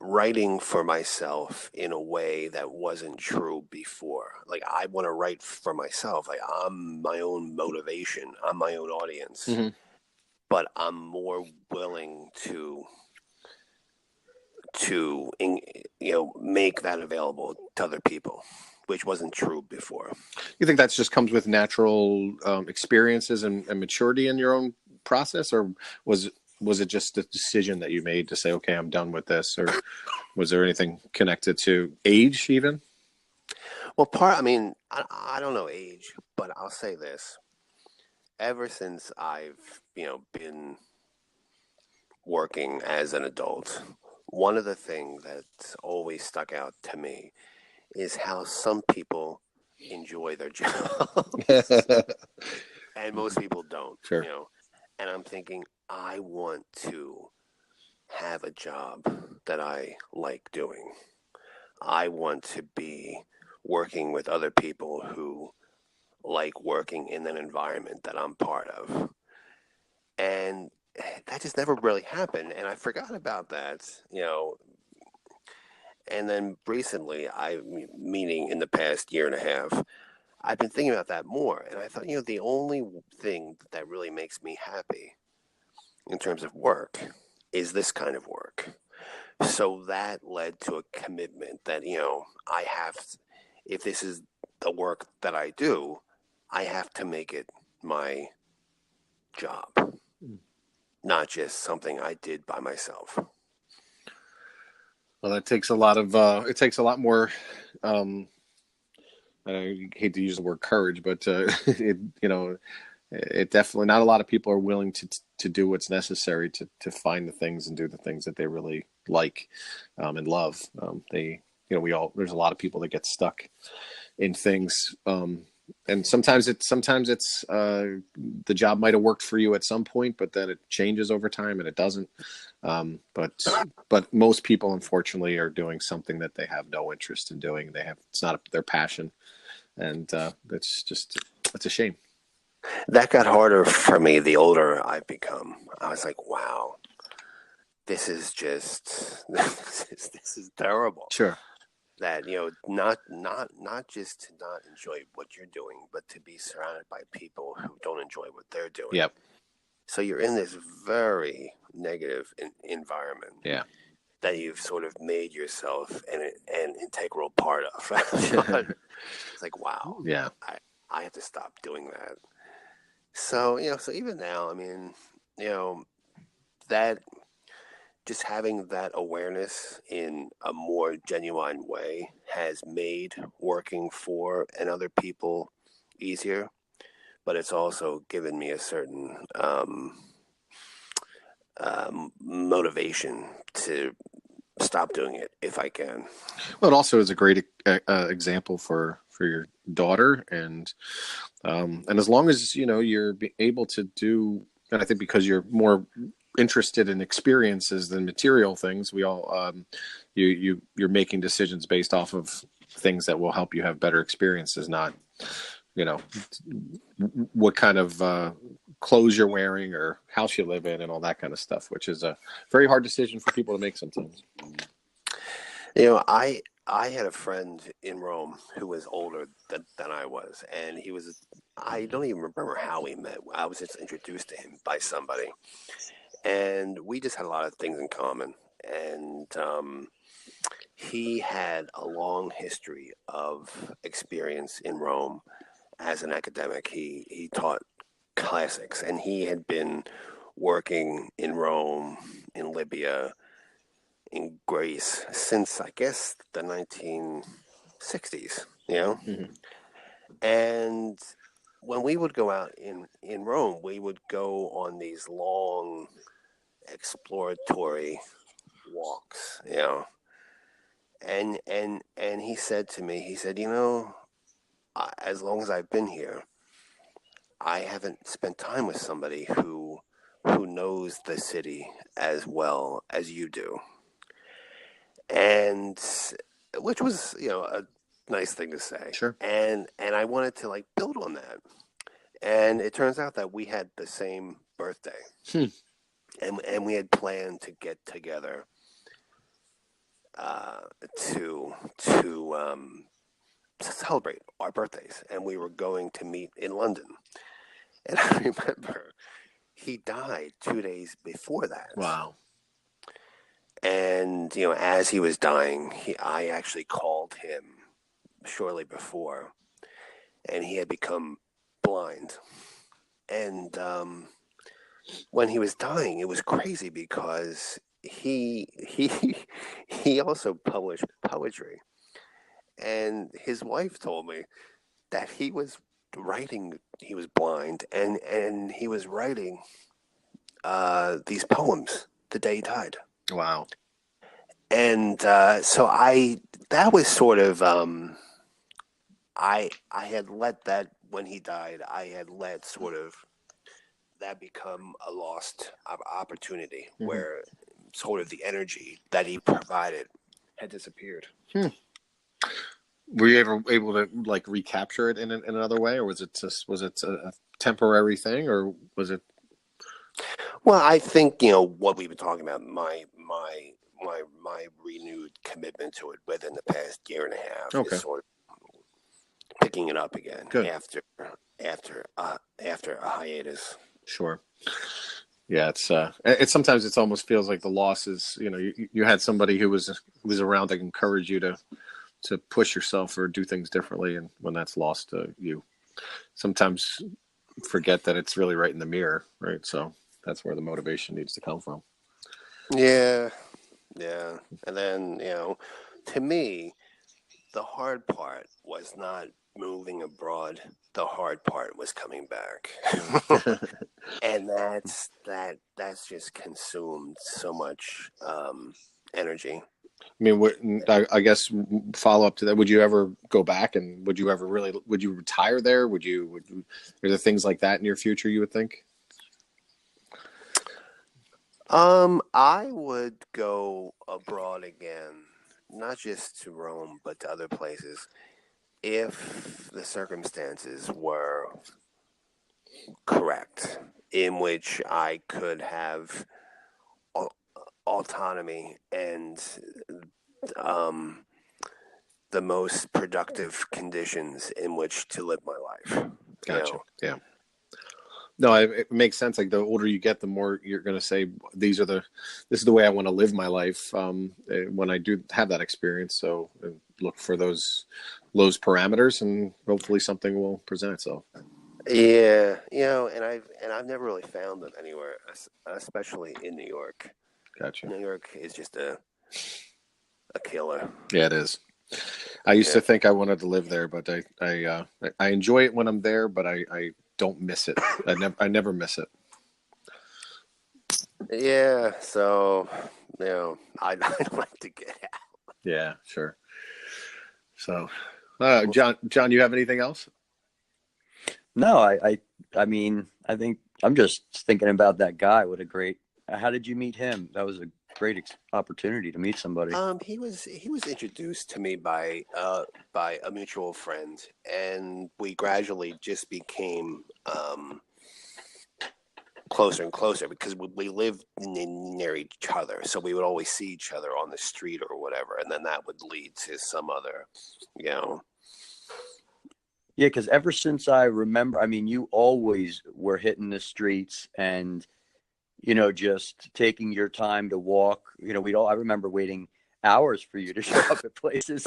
writing for myself in a way that wasn't true before. Like, I want to write for myself. Like, I'm my own motivation. I'm my own audience. But I'm more willing to make that available to other people, which wasn't true before. You think that just comes with natural experiences and maturity in your own process, or was it just a decision that you made to say, okay, I'm done with this? Or was there anything connected to age even? Well, I don't know age, but I'll say this. Ever since I've, been working as an adult, one of the things that's always stuck out to me is how some people enjoy their job and most people don't. Sure. And I'm thinking, I want to have a job that I like doing. I want to be working with other people who like working in an environment that I'm part of. And that just never really happened. And I forgot about that, And then recently, meaning in the past year and a half, I've been thinking about that more. And I thought, the only thing that really makes me happy in terms of work is this kind of work. So that led to a commitment that, I have, if this is the work that I do, I have to make it my job, not just something I did by myself. Well, that takes a lot of, it takes a lot more, I hate to use the word courage, but it definitely, not a lot of people are willing to do what's necessary to find the things and do the things that they really like and love. There's a lot of people that get stuck in things. And sometimes it's the job might have worked for you at some point, but then it changes over time and it doesn't. But most people, unfortunately, are doing something that they have no interest in doing. It's not their passion. And it's a shame. That got harder for me the older I've become. I was like, wow, this is just, this is terrible. Sure. That, not just to not enjoy what you're doing, but to be surrounded by people who don't enjoy what they're doing. Yep. So you're in this very negative environment. Yeah. That you've sort of made yourself an integral part of. It's like, wow. Yeah. I have to stop doing that. So, so even now, I mean, that just having that awareness in a more genuine way has made working for and other people easier, but it's also given me a certain motivation to stop doing it if I can. Well, it also is a great example for your daughter, and as long as you're able to do, and I think because you're more interested in experiences than material things, we all you're making decisions based off of things that will help you have better experiences, not what kind of clothes you're wearing or house you live in and all that kind of stuff, which is a very hard decision for people to make sometimes. I had a friend in Rome who was older than I was, and I don't even remember how we met. I was just introduced to him by somebody, and we just had a lot of things in common. And he had a long history of experience in Rome as an academic. He taught classics, and he had been working in Rome, in Libya, in Greece since, I guess, the 1960s, Mm-hmm. And when we would go out in Rome, we would go on these long exploratory walks, and he said to me, he said, as long as I've been here, I haven't spent time with somebody who knows the city as well as you do. And which was, a nice thing to say. Sure. And I wanted to build on that. And it turns out that we had the same birthday. And we had planned to get together to celebrate our birthdays. And we were going to meet in London. And I remember he died 2 days before that. Wow. And, as he was dying, I actually called him shortly before, and he had become blind. And when he was dying, it was crazy because he also published poetry. And his wife told me that he was blind, and he was writing these poems the day he died. Wow. And so that was sort of, I had let that, when he died, I had let sort of that become a lost opportunity, where sort of the energy that he provided had disappeared. Were you ever able to recapture it in another way, or was it a temporary thing, or was it? Well, I think what we've been talking about, my renewed commitment to it within the past year and a half is sort of picking it up again. Good. after a hiatus. Sure. Yeah, it's sometimes it's almost feels like the loss is, you had somebody who was around to encourage you to push yourself or do things differently, and when that's lost, you sometimes forget that it's really right in the mirror, right? So that's where the motivation needs to come from. Yeah, yeah. And then, to me, the hard part was not moving abroad. The hard part was coming back. And that's just consumed so much energy. I mean, I guess follow up to that. Would you ever go back, and would you retire there? Are there things like that in your future you would think? I would go abroad again, not just to Rome, but to other places, if the circumstances were correct, in which I could have autonomy and um, the most productive conditions in which to live my life. Gotcha. Yeah. No, it makes sense. Like the older you get, the more you're going to say, this is the way I want to live my life. When I do have that experience. So look for those parameters, and hopefully something will present itself. Yeah, and I've never really found them anywhere, especially in New York. Gotcha. New York is just a killer. Yeah, it is. I used to think I wanted to live there, but I enjoy it when I'm there, but I don't miss it. I never miss it. Yeah, so I'd like to get out. Yeah, sure. So, John, you have anything else? No, I mean, I think I'm just thinking about that guy. What a great, how did you meet him? That was a great opportunity to meet somebody. He was introduced to me by a mutual friend, and we gradually just became closer and closer because we lived near each other, so we would always see each other on the street or whatever, and then that would lead to some other, Yeah, because ever since I remember, I mean, you always were hitting the streets and, just taking your time to walk. I remember waiting hours for you to show up at places.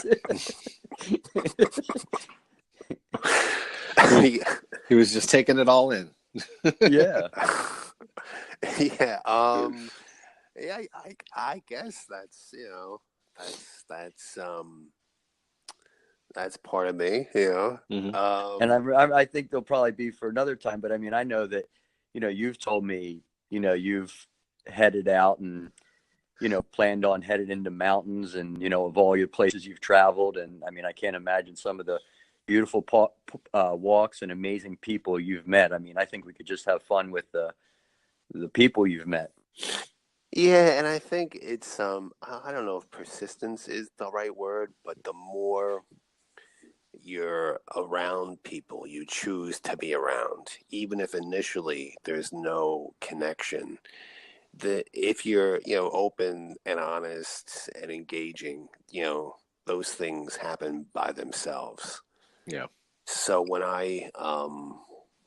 He was just taking it all in. Yeah. Yeah. Yeah. I guess that's that's part of me. Mm-hmm. And I think there'll probably be for another time. But I mean, I know that you've told me you've headed out and planned on headed into mountains and of all your places you've traveled. And I mean, I can't imagine some of the beautiful walks and amazing people you've met. I mean, I think we could just have fun with the people you've met. Yeah, and I think it's I don't know if persistence is the right word, but the more you're around people you choose to be around, even if initially there's no connection, if you're open and honest and engaging, those things happen by themselves. Yeah. So when I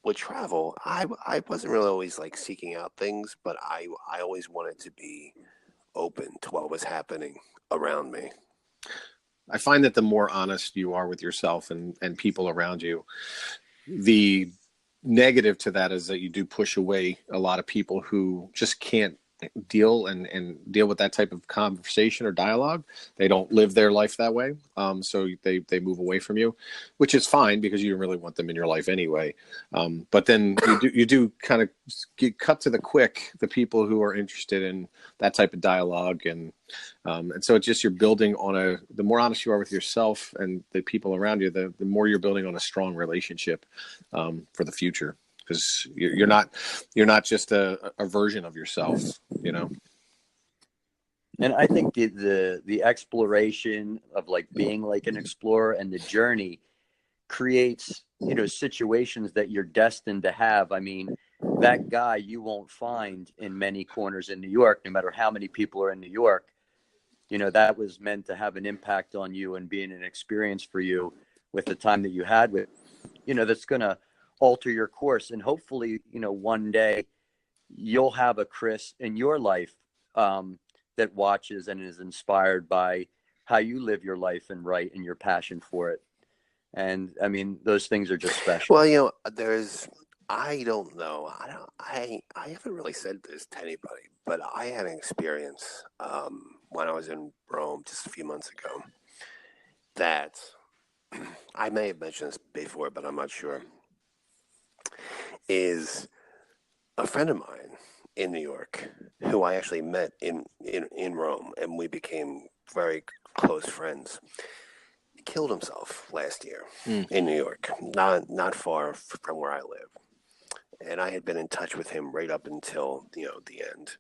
would travel, I wasn't really always like seeking out things, but I always wanted to be open to what was happening around me. I find that the more honest you are with yourself and people around you, the negative to that is that you do push away a lot of people who just can't deal with that type of conversation or dialogue. They don't live their life that way. So they move away from you, which is fine because you don't really want them in your life anyway. But then you do kind of cut to the quick, the people who are interested in that type of dialogue. And so it's just, you're building on the more honest you are with yourself and the people around you, the more you're building on a strong relationship for the future. Because you're not just a version of yourself, And I think the exploration of like being like an explorer and the journey creates situations that you're destined to have. I mean, that guy you won't find in many corners in New York, no matter how many people are in New York. That was meant to have an impact on you and being an experience for you with the time that you had with, that's going to alter your course. And hopefully, one day, you'll have a Chris in your life that watches and is inspired by how you live your life and write and your passion for it. And I mean, those things are just special. Well, I don't know. I haven't really said this to anybody, but I had an experience when I was in Rome just a few months ago that I may have mentioned this before, but I'm not sure. Is a friend of mine in New York who I actually met in Rome, and we became very close friends. He killed himself last year in New York, not far from where I live. And I had been in touch with him right up until the end.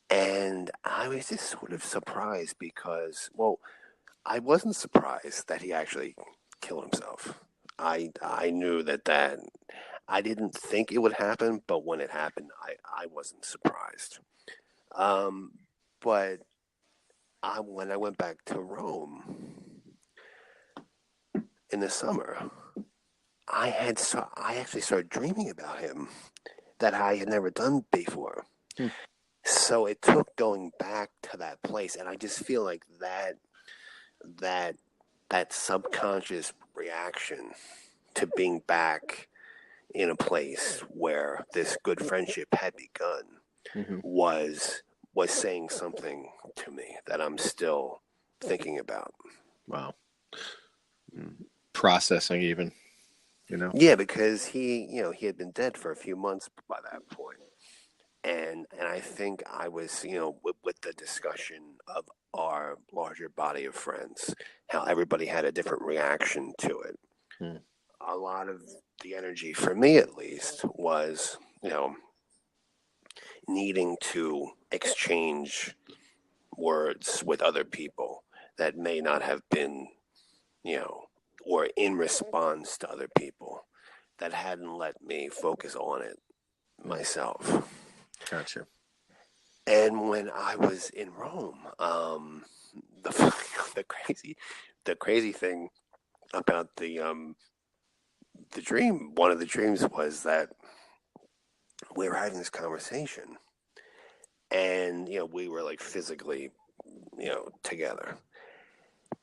And I was just sort of surprised because, well, I wasn't surprised that he actually killed himself. I knew that I didn't think it would happen, but when it happened, I wasn't surprised. But when I went back to Rome in the summer, I actually started dreaming about him that I had never done before. So it took going back to that place, and I just feel like that subconscious reaction to being back in a place where this good friendship had begun was saying something to me that I'm still thinking about. Wow. Processing even, Yeah, because he had been dead for a few months by that point. And I think I was, with the discussion of our larger body of friends, how everybody had a different reaction to it. A lot of the energy, for me at least, was, needing to exchange words with other people that may not have been, or in response to other people that hadn't let me focus on it myself. Gotcha. And when I was in Rome, the crazy thing about the dream, one of the dreams was that we were having this conversation, and we were like physically, together,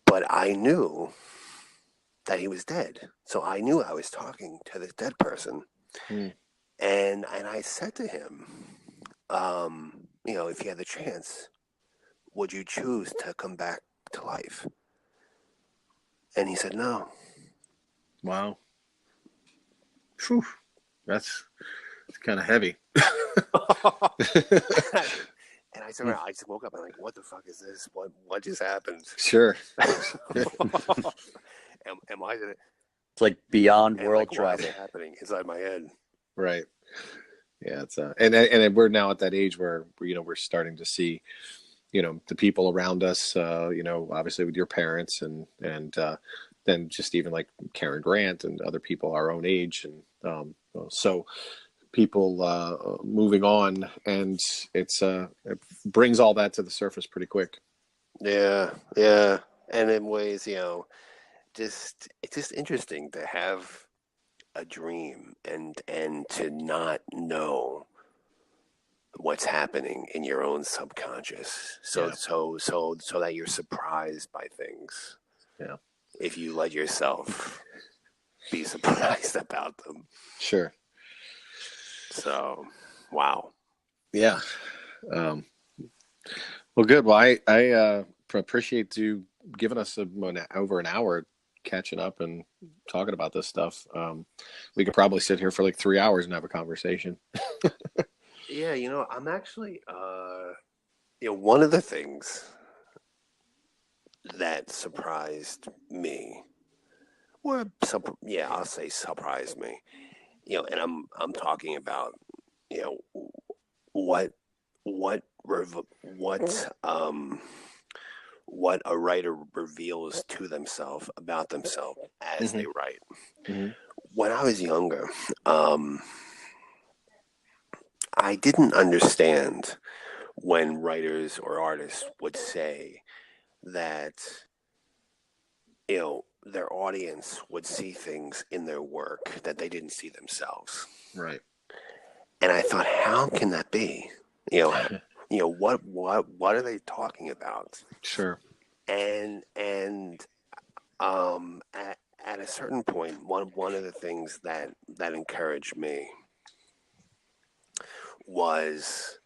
but I knew that he was dead, so I knew I was talking to this dead person, and I said to him, if you had the chance, would you choose to come back to life? And he said no. Wow. Whew. That's kind of heavy. And I said, I just woke up and I'm like, what the fuck is this? What just happened? Sure. Am I gonna? It's like beyond And world like, why is travel. it happening inside my head? Right. Yeah. It's and we're now at that age where we're starting to see, the people around us. Obviously with your parents and then just even like Karen Grant and other people our own age, and so people moving on, and it brings all that to the surface pretty quick. Yeah, and in ways, it's just interesting to have a dream and to not know what's happening in your own subconscious. So that you're surprised by things. Yeah. If you let yourself be surprised about them. Sure. So, wow. Yeah. Well, good. Well, I appreciate you giving us over an hour catching up and talking about this stuff. We could probably sit here for like 3 hours and have a conversation. Yeah, I'm actually, one of the things that surprised me, I'll say surprised me, and I'm talking about, what what what a writer reveals to themselves about themselves as they write. When I was younger, I didn't understand when writers or artists would say that, their audience would see things in their work that they didn't see themselves. Right. And I thought, how can that be? You know, what are they talking about? Sure. And at a certain point, one of the things that encouraged me was,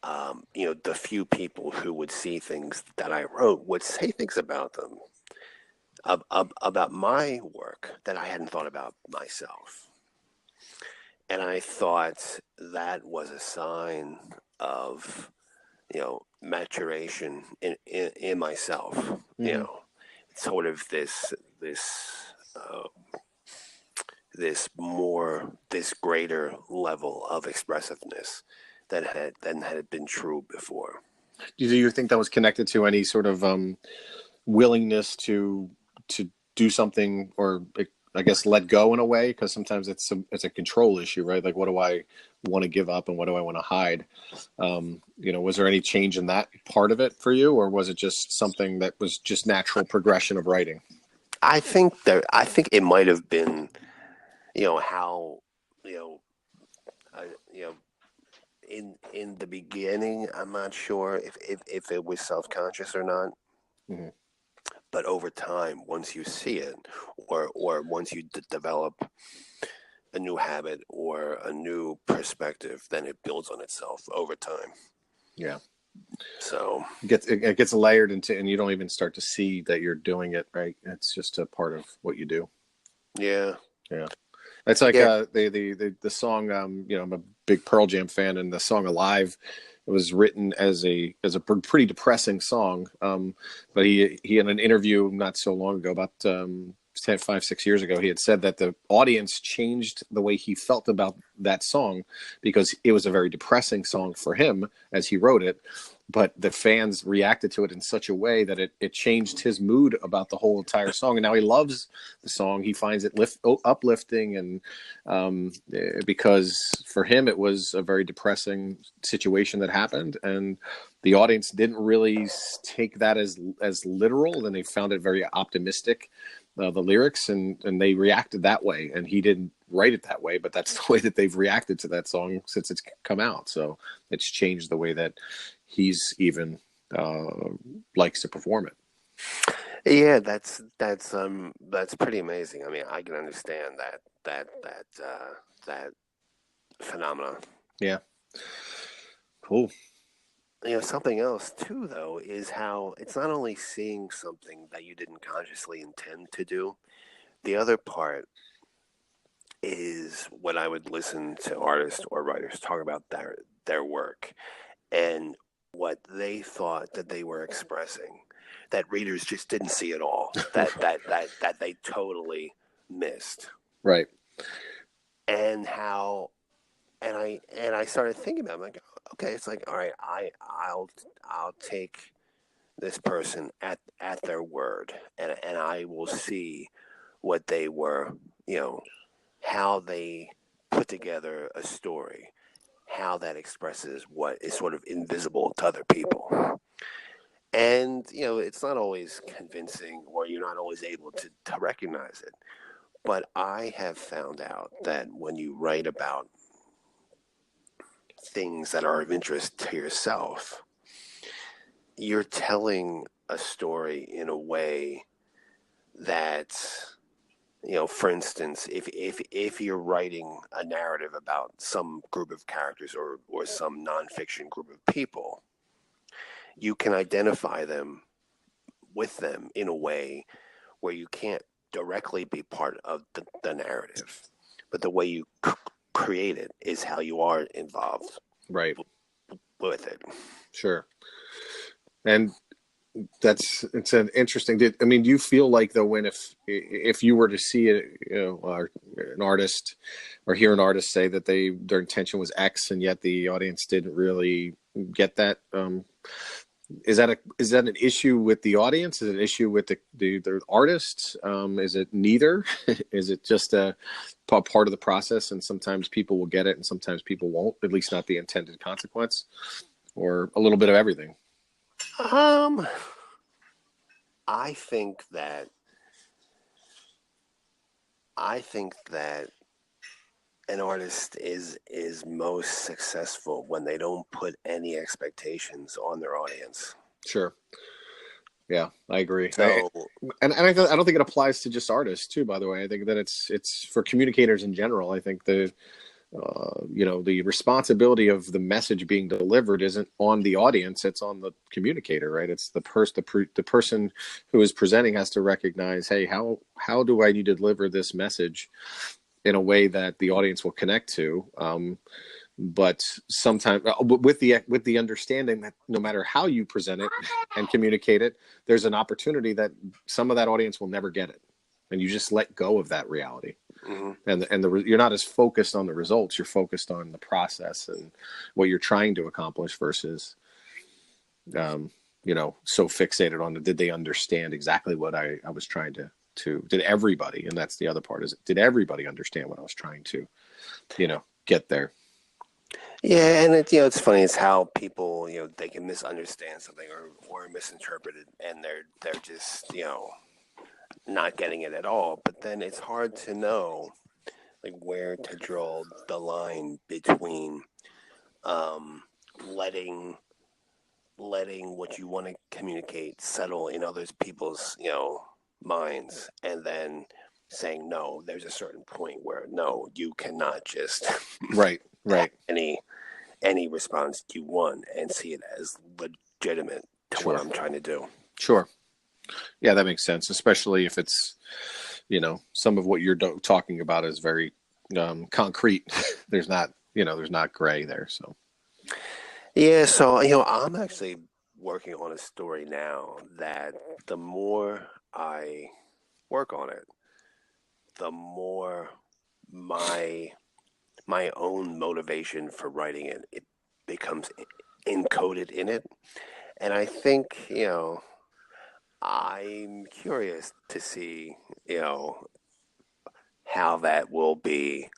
the few people who would see things that I wrote would say things about them, about my work that I hadn't thought about myself. And I thought that was a sign of, maturation in myself. Mm-hmm. Sort of uh, this greater level of expressiveness than had been true before. Do you think that was connected to any sort of willingness to do something, or I guess let go in a way? Because sometimes it's a control issue, right? Like, what do I want to give up and what do I want to hide? Was there any change in that part of it for you, or was it just something that was just natural progression of writing? I think it might have been, how, you know, you know, in the beginning, I'm not sure if it was self-conscious or not. Mm-hmm. But over time, once you see it, or once you develop a new habit or a new perspective, then it builds on itself over time. Yeah. So It gets layered into, and you don't even start to see that you're doing it, right? It's just a part of what you do. yeah. It's like the song. I'm a big Pearl Jam fan, and the song "Alive" was written as a pretty depressing song. But he in an interview not so long ago, about 5-6 years ago, he had said that the audience changed the way he felt about that song because it was a very depressing song for him as he wrote it. But the fans reacted to it in such a way that it changed his mood about the whole entire song. And now he loves the song. He finds it uplifting, and because for him it was a very depressing situation that happened, and the audience didn't really take that as literal, and they found it very optimistic, the lyrics, and they reacted that way. And he didn't write it that way, but that's the way that they've reacted to that song since it's come out. So it's changed the way that he's even likes to perform it. Yeah, that's pretty amazing. I mean, I can understand that phenomena. Yeah. Cool. Something else too, though, is how it's not only seeing something that you didn't consciously intend to do. The other part is when I would listen to artists or writers talk about their work and what they thought that they were expressing, that readers just didn't see at all, that they totally missed. Right. And how, and I started thinking about it, I'm like, okay, it's like, all right, I'll take this person at their word, and I will see what they were, how they put together a story, how that expresses what is sort of invisible to other people. And, it's not always convincing, or you're not always able to recognize it. But I have found out that when you write about things that are of interest to yourself, you're telling a story in a way that, for instance, if you're writing a narrative about some group of characters or some nonfiction group of people, you can identify them with them in a way where you can't directly be part of the narrative, but the way you create it is how you are involved, Right. with it. Sure. And it's an interesting. Do you feel like, though, when if you were to see an artist or hear an artist say that their intention was X and yet the audience didn't really get that, is that an issue with the audience? Is it an issue with the artist? Is it neither? Is it just a part of the process, and sometimes people will get it and sometimes people won't, at least not the intended consequence, or a little bit of everything? I think that an artist is most successful when they don't put any expectations on their audience. Sure. Yeah, I agree. So, I don't think it applies to just artists too, by the way. I think that it's for communicators in general. I think the responsibility of the message being delivered isn't on the audience, it's on the communicator, right? It's the person who is presenting has to recognize, hey, how do I need to deliver this message in a way that the audience will connect to, but sometimes with the understanding that no matter how you present it and communicate it, there's an opportunity that some of that audience will never get it, and you just let go of that reality. And you're not as focused on the results, you're focused on the process and what you're trying to accomplish versus so fixated on did they understand exactly what I was trying to did everybody, and that's the other part, is did everybody understand what I was trying to get there. yeah, and it's funny, it's how people, they can misunderstand something or misinterpret it, and they're just, not getting it at all. But then it's hard to know, like, where to draw the line between letting what you want to communicate settle in others people's minds, and then saying no. There's a certain point where no, you cannot just right any response you want and see it as legitimate to Sure. what I'm trying to do. Sure. Yeah, that makes sense, especially if it's some of what you're talking about is very concrete. There's not gray there. So Yeah, so I'm actually working on a story now that the more I work on it, the more my own motivation for writing it becomes encoded in it. And I think, I'm curious to see, how that will be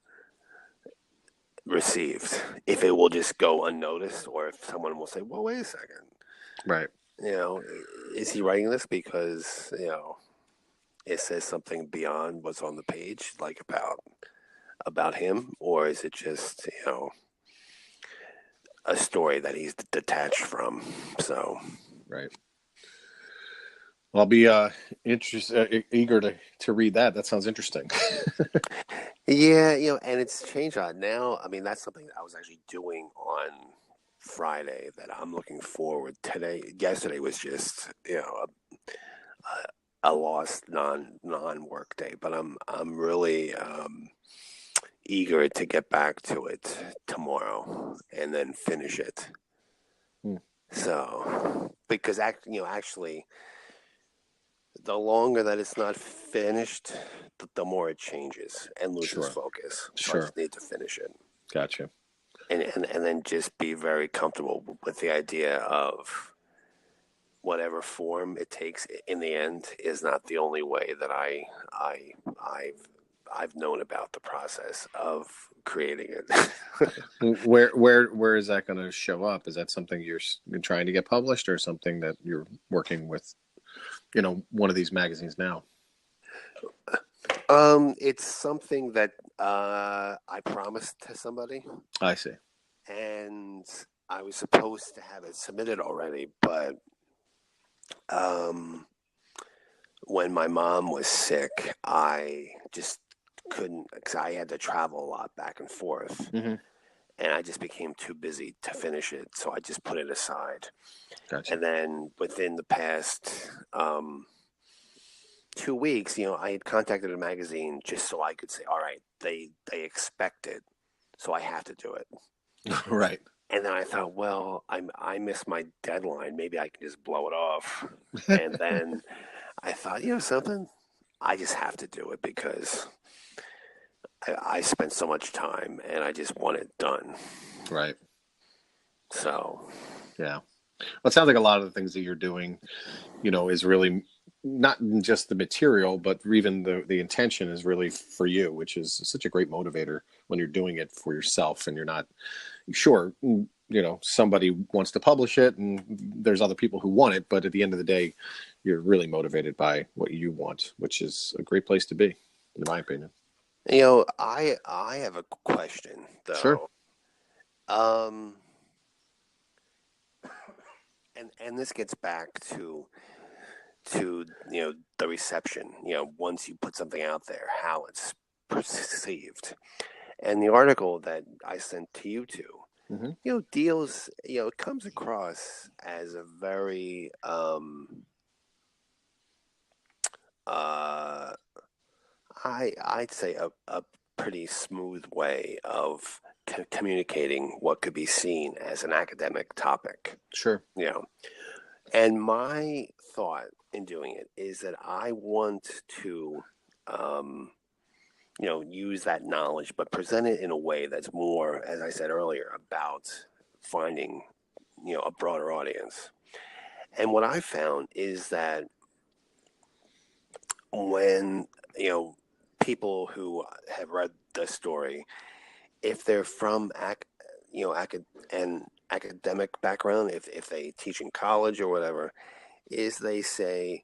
received. If it will just go unnoticed, or if someone will say, well, wait a second. right. Is he writing this because, it says something beyond what's on the page, like about him, or is it just, a story that he's detached from? So, Right. Well, I'll be eager to read that. That sounds interesting. yeah, and it's changed on now. I mean, that's something that I was actually doing on Friday that I'm looking forward today. Yesterday was just, a lost non-work day, but I'm really eager to get back to it tomorrow and then finish it. So, because actually, the longer that it's not finished, the more it changes and loses focus. So I just need to finish it. Gotcha. And then just be very comfortable with the idea of whatever form it takes in the end is not the only way that I've known about the process of creating it. Where is that going to show up? Is that something you're trying to get published, or something that you're working with, one of these magazines now? It's something that I promised to somebody. I see. And I was supposed to have it submitted already, but when my mom was sick, I just couldn't, because I had to travel a lot back and forth. Mm-hmm. And I just became too busy to finish it, so I just put it aside. Gotcha. And then within the past 2 weeks, I had contacted a magazine just so I could say, all right, they expect it, so I have to do it. Right. And then I thought, well, I missed my deadline. Maybe I can just blow it off. And then I thought, something? I just have to do it because I spent so much time and I just want it done. Right. So. Yeah. Well, it sounds like a lot of the things that you're doing, is really not just the material, but even the intention is really for you, which is such a great motivator when you're doing it for yourself and you're not sure, somebody wants to publish it and there's other people who want it. But at the end of the day, you're really motivated by what you want, which is a great place to be, in my opinion. I have a question Sure. though. Um, and this gets back to the reception. Once you put something out there, how it's perceived. And the article that I sent to you two, Mm-hmm. deals. It comes across as a very uh I'd say a pretty smooth way of communicating what could be seen as an academic topic. Sure. And my thought in doing it is that I want to, use that knowledge, but present it in a way that's more, as I said earlier, about finding, a broader audience. And what I found is that when, people who have read the story, if they're from an academic background, if they teach in college or whatever, is they say,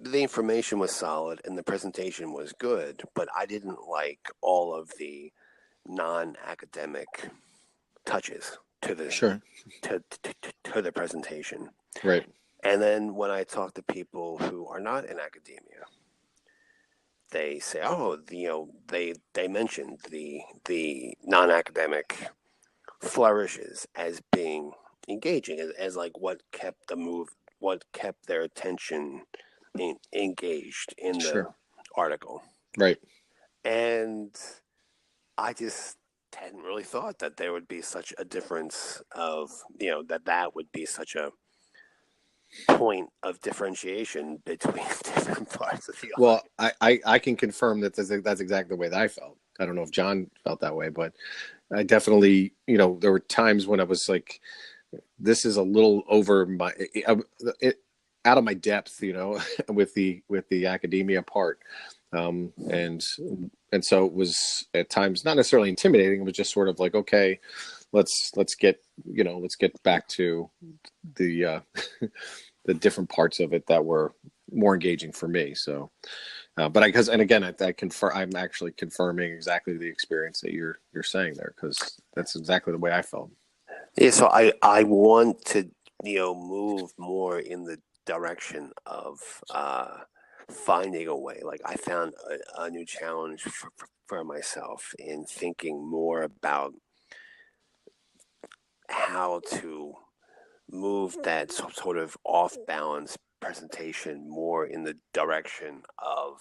the information was solid and the presentation was good, but I didn't like all of the non-academic touches to the Sure. to the presentation. Right. And then when I talk to people who are not in academia, they say, "Oh, they mentioned the non-academic flourishes as being engaging, as like what kept their attention engaged in the Sure. article." Right. And I just hadn't really thought that there would be such a difference of, that would be such a point of differentiation between different parts of the Well, audience. I can confirm that that's exactly the way that I felt. I don't know if John felt that way, but I definitely, there were times when I was like, this is a little over out of my depth, with the academia part. And so it was at times not necessarily intimidating. It was just sort of like, okay, let's get back to the the different parts of it that were more engaging for me. So, but and again, I confirm, I'm actually confirming exactly the experience that you're saying there, because that's exactly the way I felt. Yeah, so I want to, move more in the direction of finding a way. Like I found a new challenge for myself in thinking more about how to move that sort of off balance presentation more in the direction of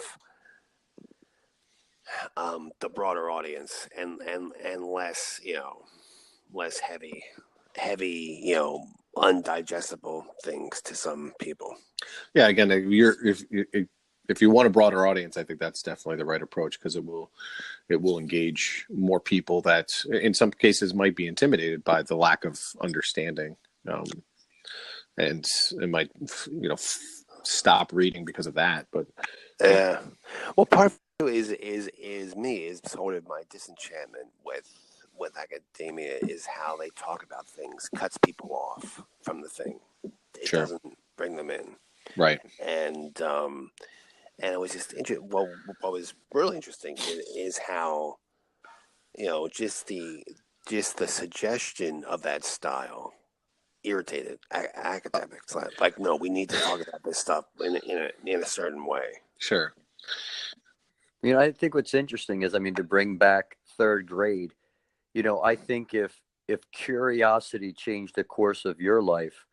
the broader audience, and less, less heavy, undigestible things to some people. Yeah, again, if you want a broader audience, I think that's definitely the right approach, because it will engage more people that in some cases might be intimidated by the lack of understanding, um, and it might stop reading because of that. But Yeah. Well, part of it is sort of my disenchantment with academia is how they talk about things cuts people off from the thing. It sure, doesn't bring them in. right, And it was just interesting. Well, what was really interesting is how, just the suggestion of that style irritated academics. Like, no, we need to talk about this stuff in a certain way. sure, I think what's interesting is, I mean, to bring back third grade, I think if curiosity changed the course of your life,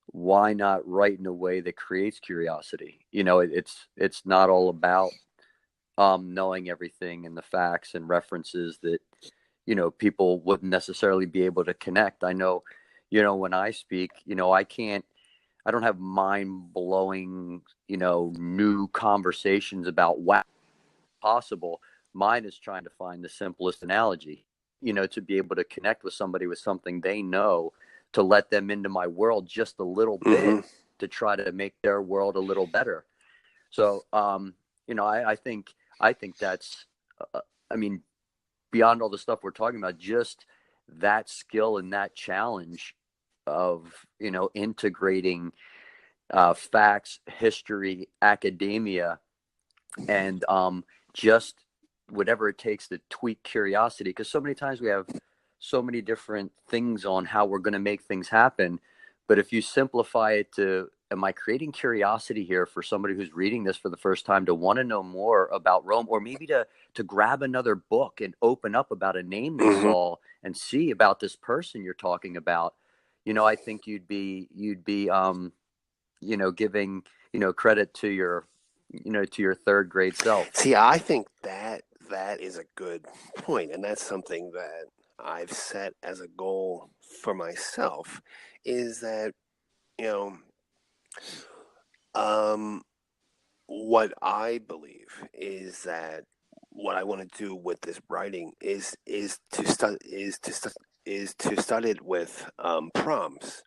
why not write in a way that creates curiosity? It's not all about knowing everything and the facts and references that people wouldn't necessarily be able to connect. I know, when I speak, I don't have mind blowing, new conversations about what possible. Mine is trying to find the simplest analogy, to be able to connect with somebody with something they know, to let them into my world just a little bit, to try to make their world a little better. So, I think that's, I mean, beyond all the stuff we're talking about, just that skill and that challenge of, integrating facts, history, academia and just whatever it takes to tweak curiosity, because so many times we have so many different things on how we're going to make things happen. But if you simplify it to, am I creating curiosity here for somebody who's reading this for the first time to want to know more about Rome, or maybe to grab another book and open up about a name they saw and see about this person you're talking about? I think you'd be giving, credit to your, to your third grade self. See, I think that is a good point, and that's something that I've set as a goal for myself, is that, what I believe is that what I want to do with this writing is to study it with prompts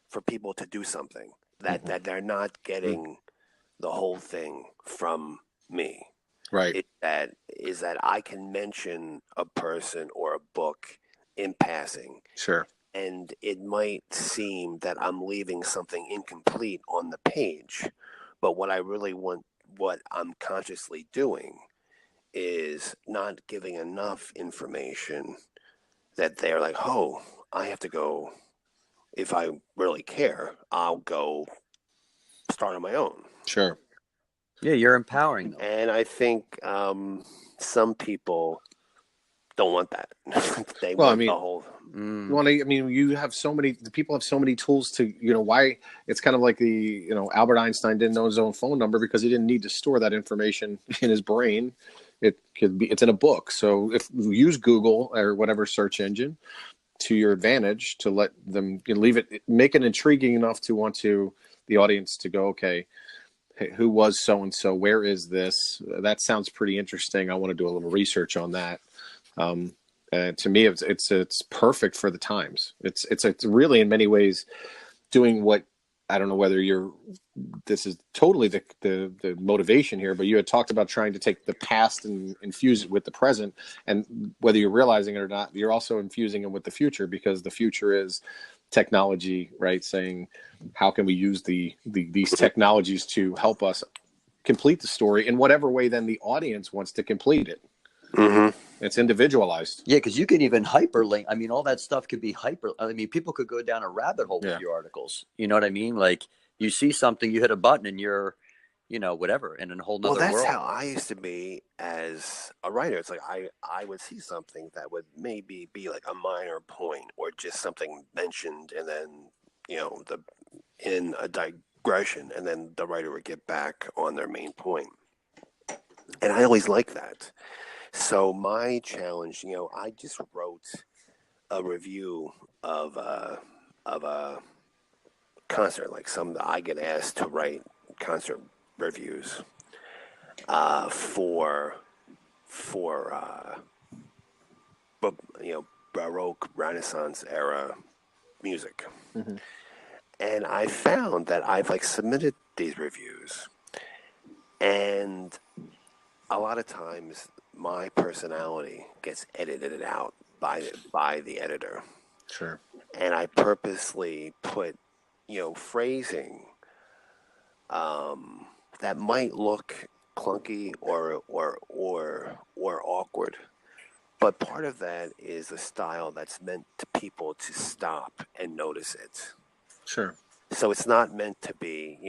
for people to do something that they're not getting the whole thing from me. Right. Is that I can mention a person or a book in passing. Sure. And it might seem that I'm leaving something incomplete on the page, but what I really want, what I'm consciously doing, is not giving enough information that they're like, oh, I have to go. If I really care, I'll go start on my own. Sure. Yeah, you're empowering them. And I think some people don't want that. They want the whole. Well, you have so many. The people have so many tools to, why it's kind of like the, Albert Einstein didn't know his own phone number because he didn't need to store that information in his brain. It's in a book. So if you use Google or whatever search engine to your advantage, to let them leave it, make it intriguing enough to want the audience to go, okay, hey, who was so and so? Where is this? That sounds pretty interesting. I want to do a little research on that. To me, it's perfect for the times. It's really in many ways doing what, I don't know whether this is totally the motivation here, but you had talked about trying to take the past and infuse it with the present, and whether you're realizing it or not, you're also infusing it with the future, because the future is technology, right? Saying, how can we use these technologies to help us complete the story in whatever way then the audience wants to complete it. It's individualized. Yeah, because you can even hyperlink. I mean, all that stuff could be people could go down a rabbit hole with your articles. You know what I mean? Like, you see something, you hit a button, and you're, whatever, in a whole nother world. Well, that's how I used to be as a writer. It's like I would see something that would maybe be like a minor point, or just something mentioned, and then, in a digression, and then the writer would get back on their main point. And I always like that. So my challenge, I just wrote a review of a concert. Like, I get asked to write concert reviews for Baroque Renaissance era music. And I found that I've submitted these reviews, and a lot of times my personality gets edited out by the editor. Sure. And I purposely put, phrasing that might look clunky or awkward. But part of that is a style that's meant to people to stop and notice it. Sure. So it's not meant to be,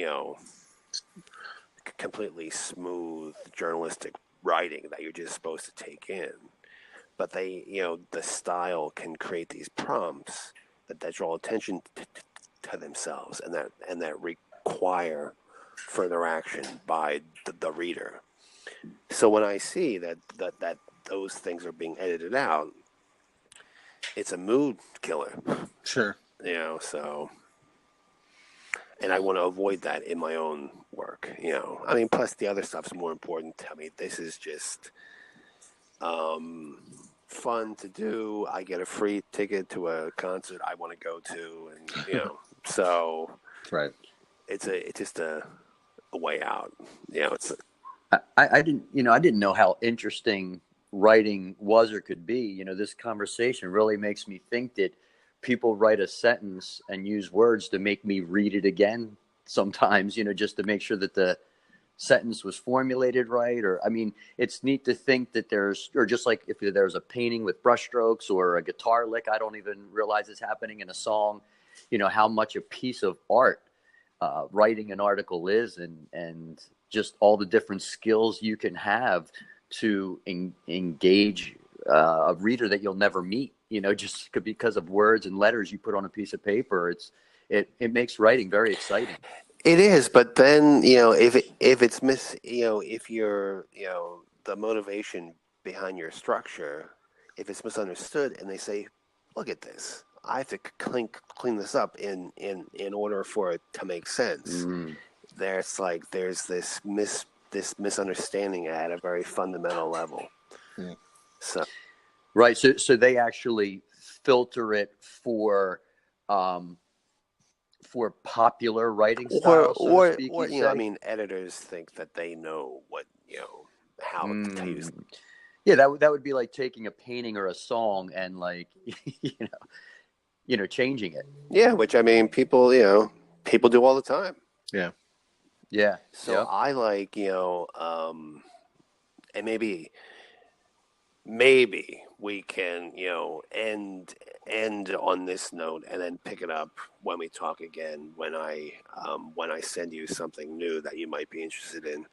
completely smooth journalistic writing that you're just supposed to take in. But they, the style can create these prompts that draw attention to themselves, and that require further action by the reader. So when I see that those things are being edited out, it's a mood killer. Sure. So, and I want to avoid that in my own work. Plus the other stuff's more important. This is just fun to do. I get a free ticket to a concert I want to go to, and so right. It's just a way out. I didn't know how interesting writing was or could be. This conversation really makes me think that people write a sentence and use words to make me read it again sometimes, just to make sure that the sentence was formulated right. Or, I mean, it's neat to think that or just like if there's a painting with brushstrokes or a guitar lick, I don't even realize it's happening in a song, how much a piece of art writing an article is, and just all the different skills you can have to engage a reader that you'll never meet, just because of words and letters you put on a piece of paper. It makes writing very exciting. It is, but then if it's if you're the motivation behind your structure, if it's misunderstood, and they say, "Look at this, I have to clean this up in order for it to make sense." There's this misunderstanding at a very fundamental level. Yeah. So right, so they actually filter it for popular writing styles, so to speak. I mean, editors think that they know what how to use. Yeah, that would be like taking a painting or a song and changing it. Yeah, which I mean, people do all the time. Yeah. Yeah. So yep. I like, and maybe we can, end on this note and then pick it up when we talk again, when I send you something new that you might be interested in.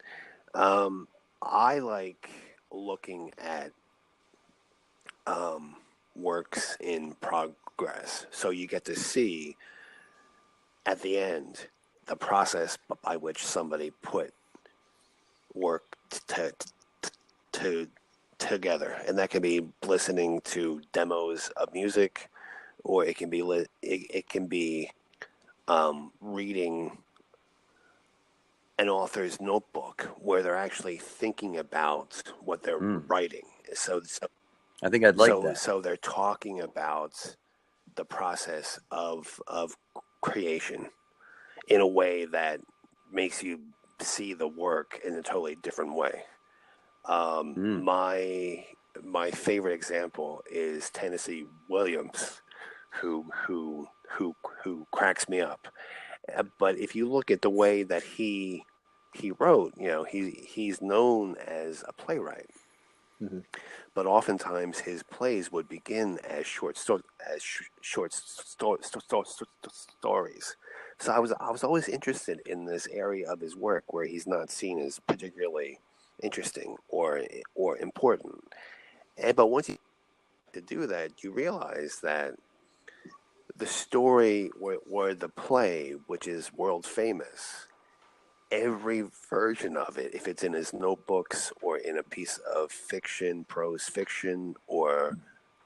I like looking at works in progress. So you get to see at the end the process by which somebody put work together, and that can be listening to demos of music, or it can be reading an author's notebook where they're actually thinking about what they're writing. So I think I'd like that. So they're talking about the process of creation in a way that makes you see the work in a totally different way. My favorite example is Tennessee Williams, who cracks me up. But if you look at the way that he wrote, he's known as a playwright. Mm-hmm. But oftentimes his plays would begin as short stories. So I was always interested in this area of his work where he's not seen as particularly interesting or important. But once you do that, you realize that the story or the play, which is world famous, every version of it, if it's in his notebooks or in a piece of fiction, prose fiction, or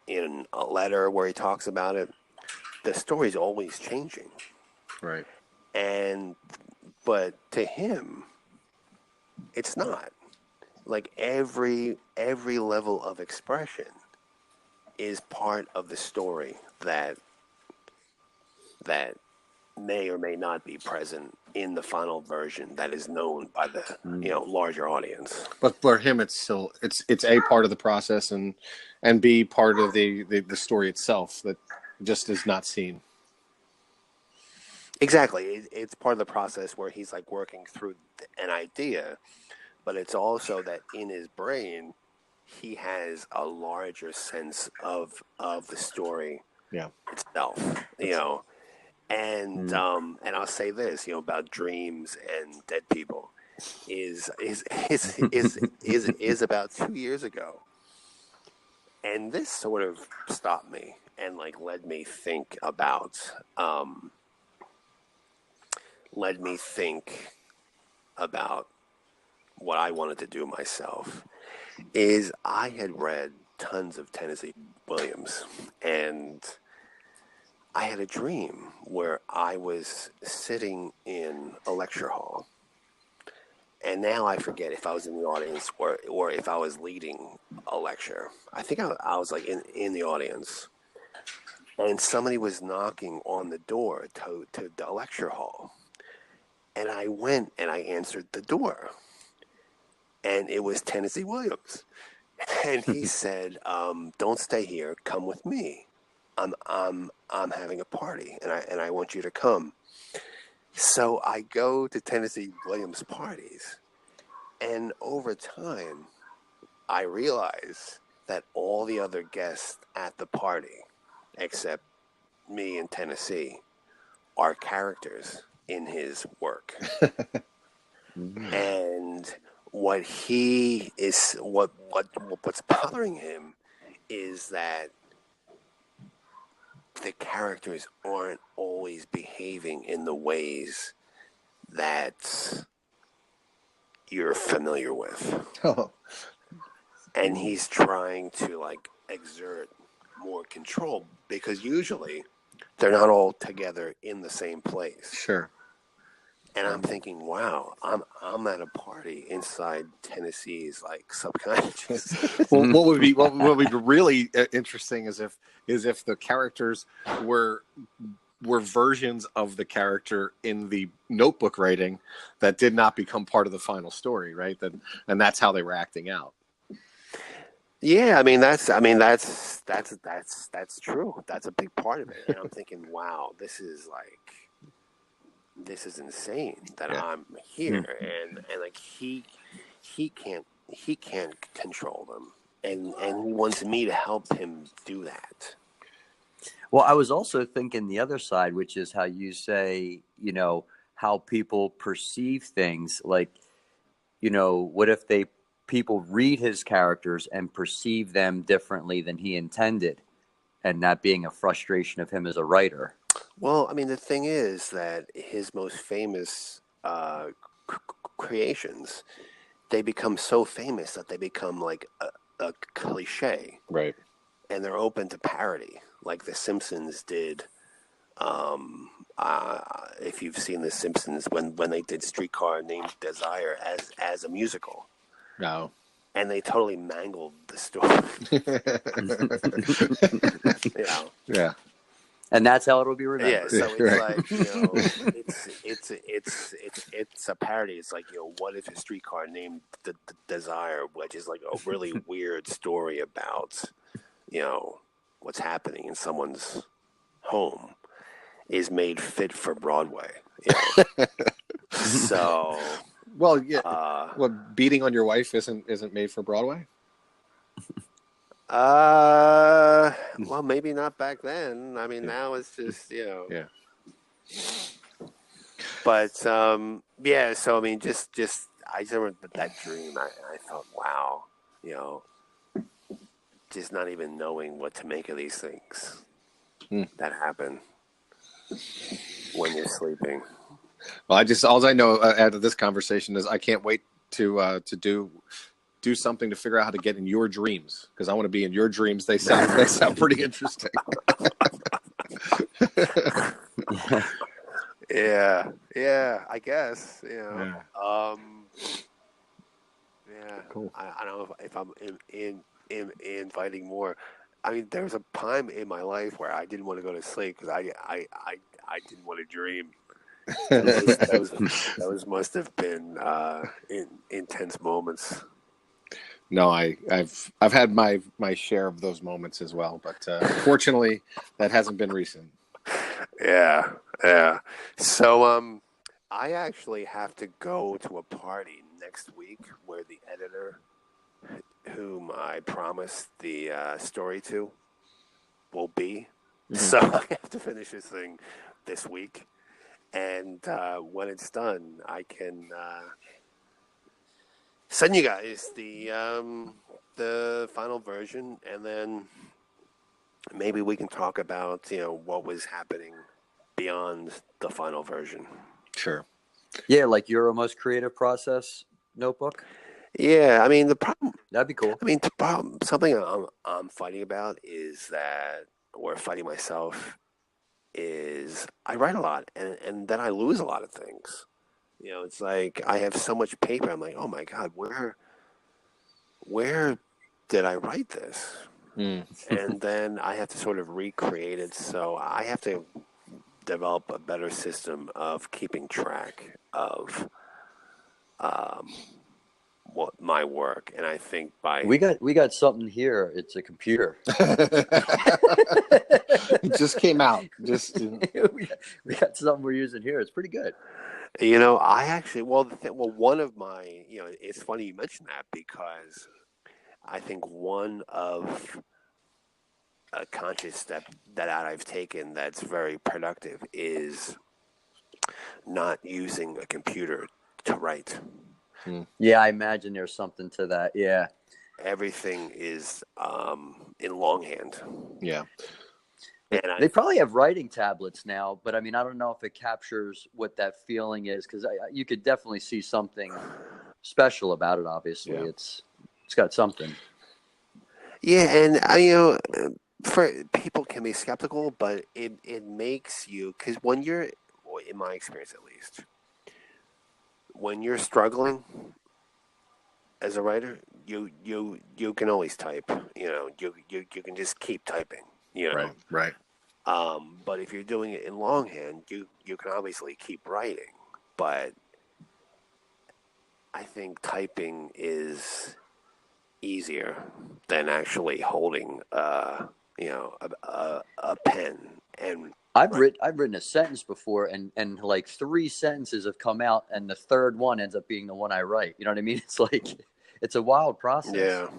in a letter where he talks about it, the story's always changing. Right. But to him, it's not. Like every level of expression is part of the story that may or may not be present in the final version that is known by the larger audience. But for him, it's still it's A, part of the process, and B, part of the story itself that just is not seen. Exactly, it's part of the process where he's like working through an idea, but it's also that in his brain he has a larger sense of the story itself. And I'll say this, about dreams and dead people is about 2 years ago, and this sort of stopped me and like led me think about what I wanted to do myself. Is I had read tons of Tennessee Williams, and I had a dream where I was sitting in a lecture hall, and now I forget if I was in the audience or if I was leading a lecture. I think I was like in the audience, and somebody was knocking on the door to the lecture hall, and I went and I answered the door, and it was Tennessee Williams, and he said, "Don't stay here. Come with me. I'm having a party, and I want you to come." So I go to Tennessee Williams parties, And over time, I realized that all the other guests at the party, except me in Tennessee, are characters in his work. And what's bothering him is that the characters aren't always behaving in the ways that you're familiar with. Oh. And he's trying to like exert more control because usually they're not all together in the same place. Sure. And I'm thinking, wow, I'm at a party inside Tennessee's like subconscious. Well, what would be really interesting is if the characters were versions of the character in the notebook writing that did not become part of the final story, right? And that's how they were acting out. Yeah, that's true. That's a big part of it. And I'm thinking, wow, this is insane that I'm here and like he can't control them and he wants me to help him do that. Well, I was also thinking the other side, which is how you say, how people perceive things. Like, what if people read his characters and perceive them differently than he intended, and that being a frustration of him as a writer? Well, the thing is that his most famous creations, they become so famous that they become like a cliche. Right. And they're open to parody, like The Simpsons did. If you've seen The Simpsons, when they did Streetcar Named Desire as a musical. No. And they totally mangled the story. Yeah. And that's how it'll be remembered. Yeah, so it's like, it's a parody. It's like, what if a streetcar named Desire, which is like a really weird story about, what's happening in someone's home, is made fit for Broadway. So, well, yeah. Beating on your wife isn't made for Broadway. Well, maybe not back then. Now it's just, Yeah. But, yeah, so, just I just remember that dream. I thought, wow, just not even knowing what to make of these things that happen when you're sleeping. Well, all I know out of this conversation is I can't wait to do something to figure out how to get in your dreams, because I want to be in your dreams. They sound pretty interesting. Yeah, I guess. Yeah. Yeah. Cool. I don't know if I'm in inviting more. There was a time in my life where I didn't want to go to sleep because I didn't want to dream. Those must have been intense moments. No, I've had my share of those moments as well, but fortunately, that hasn't been recent. Yeah. So I actually have to go to a party next week where the editor, whom I promised the story to, will be. Mm-hmm. So I have to finish this thing this week, and when it's done, I can send you guys the final version, and then maybe we can talk about what was happening beyond the final version. Sure. Yeah, like your most creative process notebook. Yeah, the problem. That'd be cool. The problem, something I'm fighting about is that, or fighting myself, is I write a lot and then I lose a lot of things. It's like I have so much paper. I'm like, oh my God, where did I write this? And then I have to sort of recreate it. So I have to develop a better system of keeping track of my work, and I think we got something here. It's a computer. It just came out. we got something we're using here. It's pretty good. I actually one of my it's funny you mentioned that, because I think one of a conscious step that I've taken that's very productive is not using a computer to write. Yeah, I imagine there's something to that. Yeah. Everything is in longhand. Yeah. They probably have writing tablets now, but I mean, I don't know if it captures what that feeling is, because you could definitely see something special about it. Obviously, Yeah. it's got something. Yeah, and for people can be skeptical, but it makes you, because when you're, in my experience at least, when you're struggling as a writer, you can always type. You can just keep typing. Right. But if you're doing it in longhand, you can obviously keep writing. But I think typing is easier than actually holding a pen. And I've written a sentence before, and like 3 sentences have come out, and the third one ends up being the one I write. You know what I mean? It's like, it's a wild process. Yeah.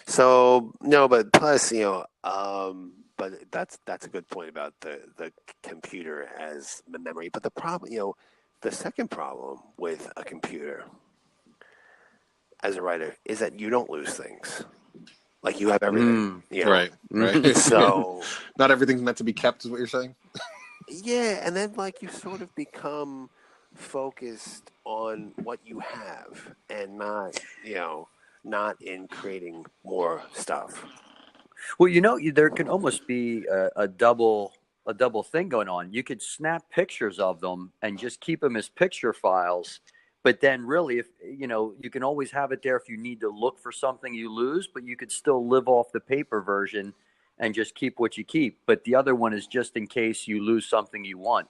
So no, but plus, but that's a good point about the computer as memory. But the problem, the second problem with a computer as a writer is that you don't lose things. Like, you have everything. Right. So not everything's meant to be kept, is what you're saying? yeah, and then like you sort of become focused on what you have, and not in creating more stuff. Well, there can almost be a double thing going on. You could snap pictures of them and just keep them as picture files. But then really, if you can always have it there if you need to look for something you lose, but you could still live off the paper version and just keep what you keep. But the other one is just in case you lose something you want.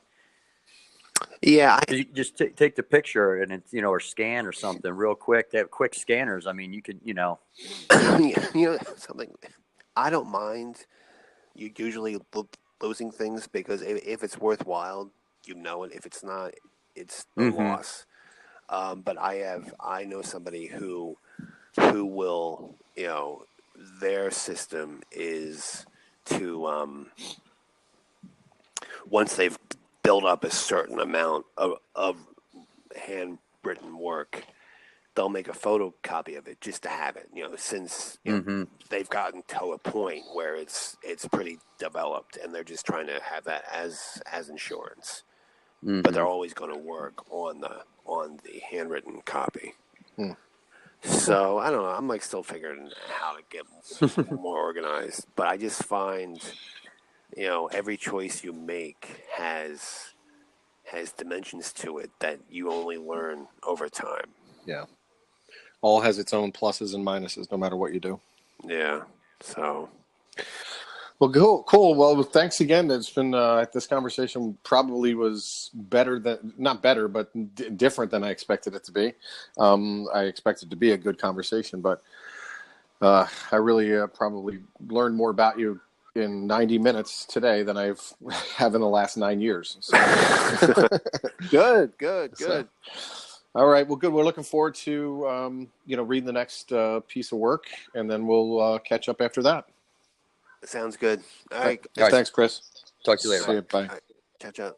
Yeah. You just take the picture and it's, or scan or something real quick. They have quick scanners. I mean, you could, something. I don't mind you usually losing things, because if it's worthwhile, it. If it's not, it's a loss. But I know somebody who will, their system is to, once they've built up a certain amount of handwritten work, they'll make a photocopy of it just to have it, since they've gotten to a point where it's pretty developed, and they're just trying to have that as insurance. But they're always going to work on the handwritten copy. So I don't know. I'm like still figuring how to get more organized, but I just find, every choice you make has dimensions to it that you only learn over time. Yeah. All has its own pluses and minuses, no matter what you do. Yeah. So. Well, cool. Well, thanks again. It's been this conversation probably was not better, but different than I expected it to be. I expected it to be a good conversation, but I really probably learned more about you in 90 minutes today than I've have in the last 9 years. So. Good. So, all right. Well, good. We're looking forward to reading the next piece of work, and then we'll catch up after that. Sounds good. All right. Thanks, Chris. Talk to you later. See you. Bye. All right. Ciao.